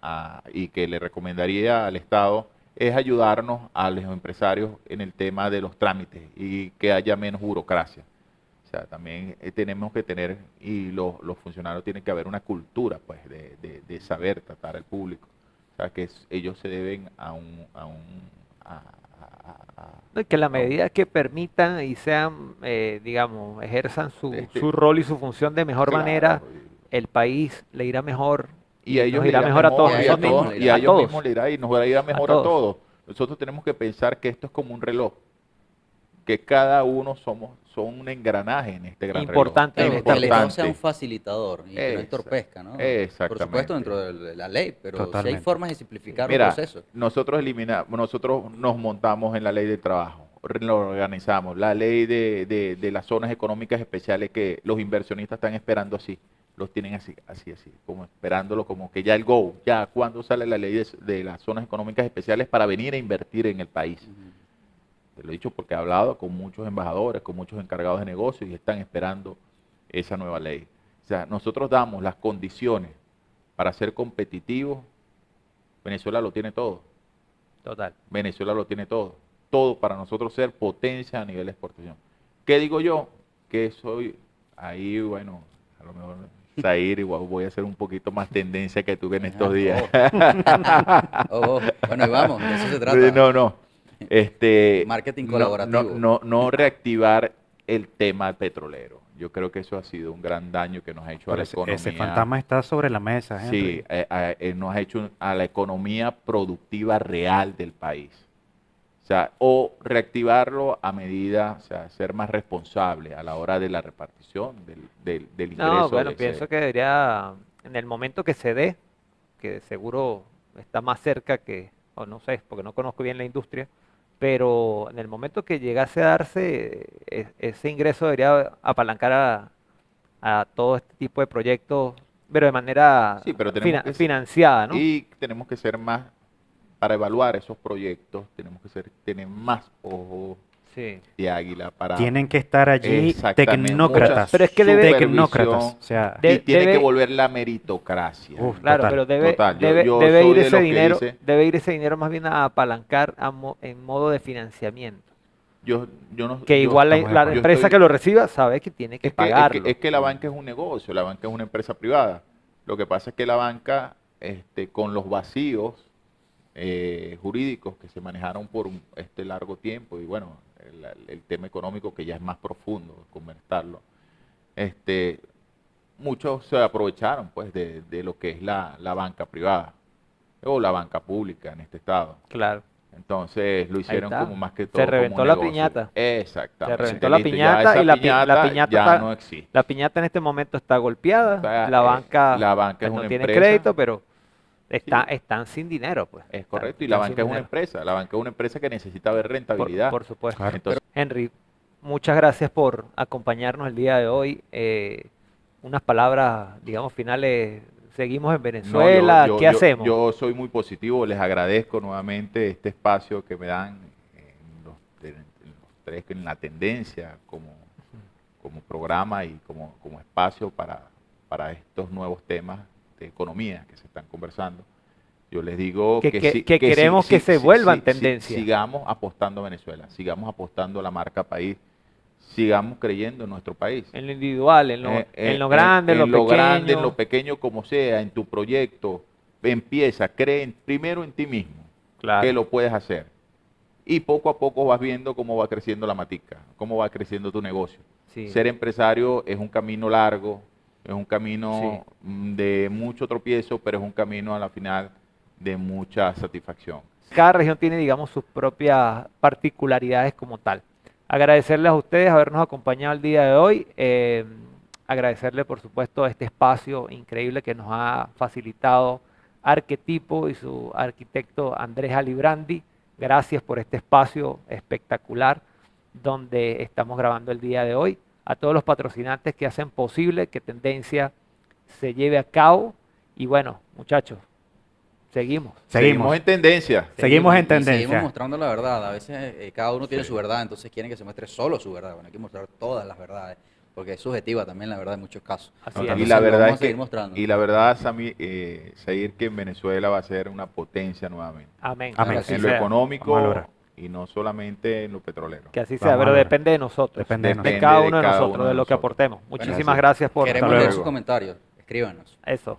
C: y que le recomendaría al Estado es ayudarnos a los empresarios en el tema de los trámites y que haya menos burocracia. O sea, también tenemos que tener, y los funcionarios tienen que haber una cultura pues de saber tratar al público. O sea, que ellos se deben
B: No, y que la medida que permitan y sean, digamos, ejerzan su rol y su función de mejor
C: claro,
B: manera, el país le irá mejor
C: y a ellos
B: nos irá mejor a todos.
C: y a ellos mismos le irá y nos irá mejor a todos. Nosotros tenemos que pensar que esto es como un reloj, que cada uno son un engranaje en este gran
B: Importante
C: reloj.
B: en esta
A: Que el Estado sea un facilitador y que no entorpezca, ¿no?
C: Exactamente.
A: Por supuesto, dentro de la ley, pero si
D: Totalmente.
A: hay formas de simplificar
C: Mira,
A: el proceso.
C: nosotros nos montamos en la ley de trabajo, lo organizamos, la ley de las zonas económicas especiales que los inversionistas están esperando así, los tienen así, como esperándolo, como que ya el go, ya cuando sale la ley de las zonas económicas especiales para venir a invertir en el país. Te lo he dicho porque he hablado con muchos embajadores, con muchos encargados de negocios y están esperando esa nueva ley. O sea, nosotros damos las condiciones para ser competitivos. Venezuela lo tiene todo.
B: Total.
C: Venezuela lo tiene todo. Todo para nosotros ser potencia a nivel de exportación. ¿Qué digo yo? Que soy ahí, bueno, a lo mejor Zahir, igual voy a hacer un poquito más tendencia que tuve en estos días.
A: Bueno, y vamos, de eso se trata.
C: No.
A: Marketing colaborativo.
C: No reactivar el tema petrolero. Yo creo que eso ha sido un gran daño que nos ha hecho a la economía.
D: Ese fantasma está sobre la mesa, Henry.
C: Sí, nos ha hecho a la economía productiva real del país. O sea, o reactivarlo a medida, o sea, ser más responsable a la hora de la repartición del ingreso.
B: No, bueno,
C: de
B: pienso
C: ese-
B: que debería, en el momento que se dé, que seguro está más cerca que, o no sé, porque no conozco bien la industria, pero en el momento que llegase a darse, ese ingreso debería apalancar a todo este tipo de proyectos, pero de manera
C: Sí, pero tenemos que ser,
B: financiada, ¿no?
C: y tenemos que ser más, para evaluar esos proyectos, tenemos que tener más ojos
B: Sí.
C: de águila para
D: Tienen que estar allí
C: exactamente
D: tecnócratas.
B: Pero es que debe-
D: Tecnócratas.
C: supervisión
D: O sea,
C: y tiene que
B: debe-
C: volver la meritocracia.
D: uf,
B: Claro,
D: total.
B: pero debe,
C: Total,
B: debe,
C: yo
B: debe
C: soy
B: ir
C: de
B: ese
C: los que
B: dinero,
C: dice,
B: debe ir ese dinero más bien a apalancar en modo de financiamiento.
C: yo no,
B: Que
C: yo,
B: igual
D: estamos de
B: la
D: acuerdo.
B: empresa
C: estoy,
B: que lo reciba sabe que tiene que
C: es que, es que,
B: pagarlo.
C: es que la banca es un negocio, la banca es una empresa privada. Lo que pasa es que la banca, con los vacíos jurídicos que se manejaron por este largo tiempo y bueno, el tema económico que ya es más profundo, comentarlo, muchos se aprovecharon pues de lo que es la banca privada o la banca pública en este estado.
B: Claro.
C: Entonces lo hicieron
B: está.
C: como más que
B: Se
C: todo como
B: reventó
C: un
B: la
C: negocio.
B: piñata. Se
C: Exactamente.
B: reventó la
C: Listo, ya
B: piñata
C: esa
B: y la
C: piñata
B: piñata
C: ya
B: está,
C: no existe.
B: la piñata en este momento está golpeada.
C: O sea,
B: La banca,
C: la banca
B: pues,
C: es
B: no
C: una
B: tiene
C: empresa.
B: crédito, pero
C: Sí,
B: están sin dinero, pues.
C: es
B: Están-
C: correcto. Y la
B: están sin
C: banca es una
B: dinero.
C: empresa. La banca es una empresa que necesita ver
B: Por,
C: rentabilidad.
B: por supuesto.
D: Claro.
C: Entonces,
B: Henry, muchas gracias por acompañarnos el día de hoy. Unas palabras, digamos, finales. Seguimos en
C: no,
B: Venezuela. ¿Qué hacemos?
C: yo soy muy positivo. Les agradezco nuevamente este espacio que me dan en los tres, en la tendencia como programa y como espacio para estos nuevos temas de economía que se están conversando. Yo les digo
B: Que-
C: que,
B: que-
C: sí-
B: que queremos que se vuelvan tendencia.
C: sigamos apostando a Venezuela, sigamos apostando a la marca país, sigamos creyendo en nuestro país.
B: En lo individual, en lo grande, en lo
C: lo grande, en
B: pequeño.
C: lo pequeño como sea, en tu proyecto, empieza, primero en ti mismo,
B: Claro.
C: que lo puedes hacer. Y poco a poco vas viendo cómo va creciendo la matica, cómo va creciendo tu negocio.
B: Sí.
C: Ser empresario es un camino largo, es un camino de mucho tropiezo, pero es un camino a la final de mucha satisfacción.
B: Cada región tiene, digamos, sus propias particularidades como tal. Agradecerles a ustedes habernos acompañado el día de hoy. Agradecerle, por supuesto, este espacio increíble que nos ha facilitado Arquetipo y su arquitecto Andrés Alibrandi. Gracias por este espacio espectacular donde estamos grabando el día de hoy. A todos los patrocinantes que hacen posible que Tendencia se lleve a cabo. Y bueno, muchachos, seguimos.
C: Seguimos en tendencia.
D: Seguimos en
A: Y seguimos
D: tendencia.
A: mostrando la verdad. A veces cada uno tiene
C: Sí.
A: su verdad, entonces quieren que se muestre solo su verdad. Bueno, hay que mostrar todas las verdades, porque es subjetiva también la verdad en muchos casos.
B: Así
C: Y
B: es.
A: Entonces,
C: la
A: lo
C: verdad
A: vamos
C: es
A: a seguir
C: que,
A: mostrando.
C: y la verdad, Sammy, Zair, que en Venezuela va a ser una potencia nuevamente.
B: Amén.
D: Amén.
B: Que así
C: En lo
B: sea.
C: económico
D: Vamos a lograr.
C: y no solamente en lo petrolero.
B: Que así
D: Vamos
B: sea,
D: a
B: pero
D: lograr.
B: depende de nosotros.
D: Depende de
B: de cada uno de
C: cada
B: nosotros,
C: uno de
B: de lo que
C: nosotros.
B: aportemos.
A: Bueno,
B: Muchísimas
C: así.
B: gracias por
A: Queremos
C: Hasta
A: leer
C: luego.
A: sus comentarios. Escríbanos.
B: eso.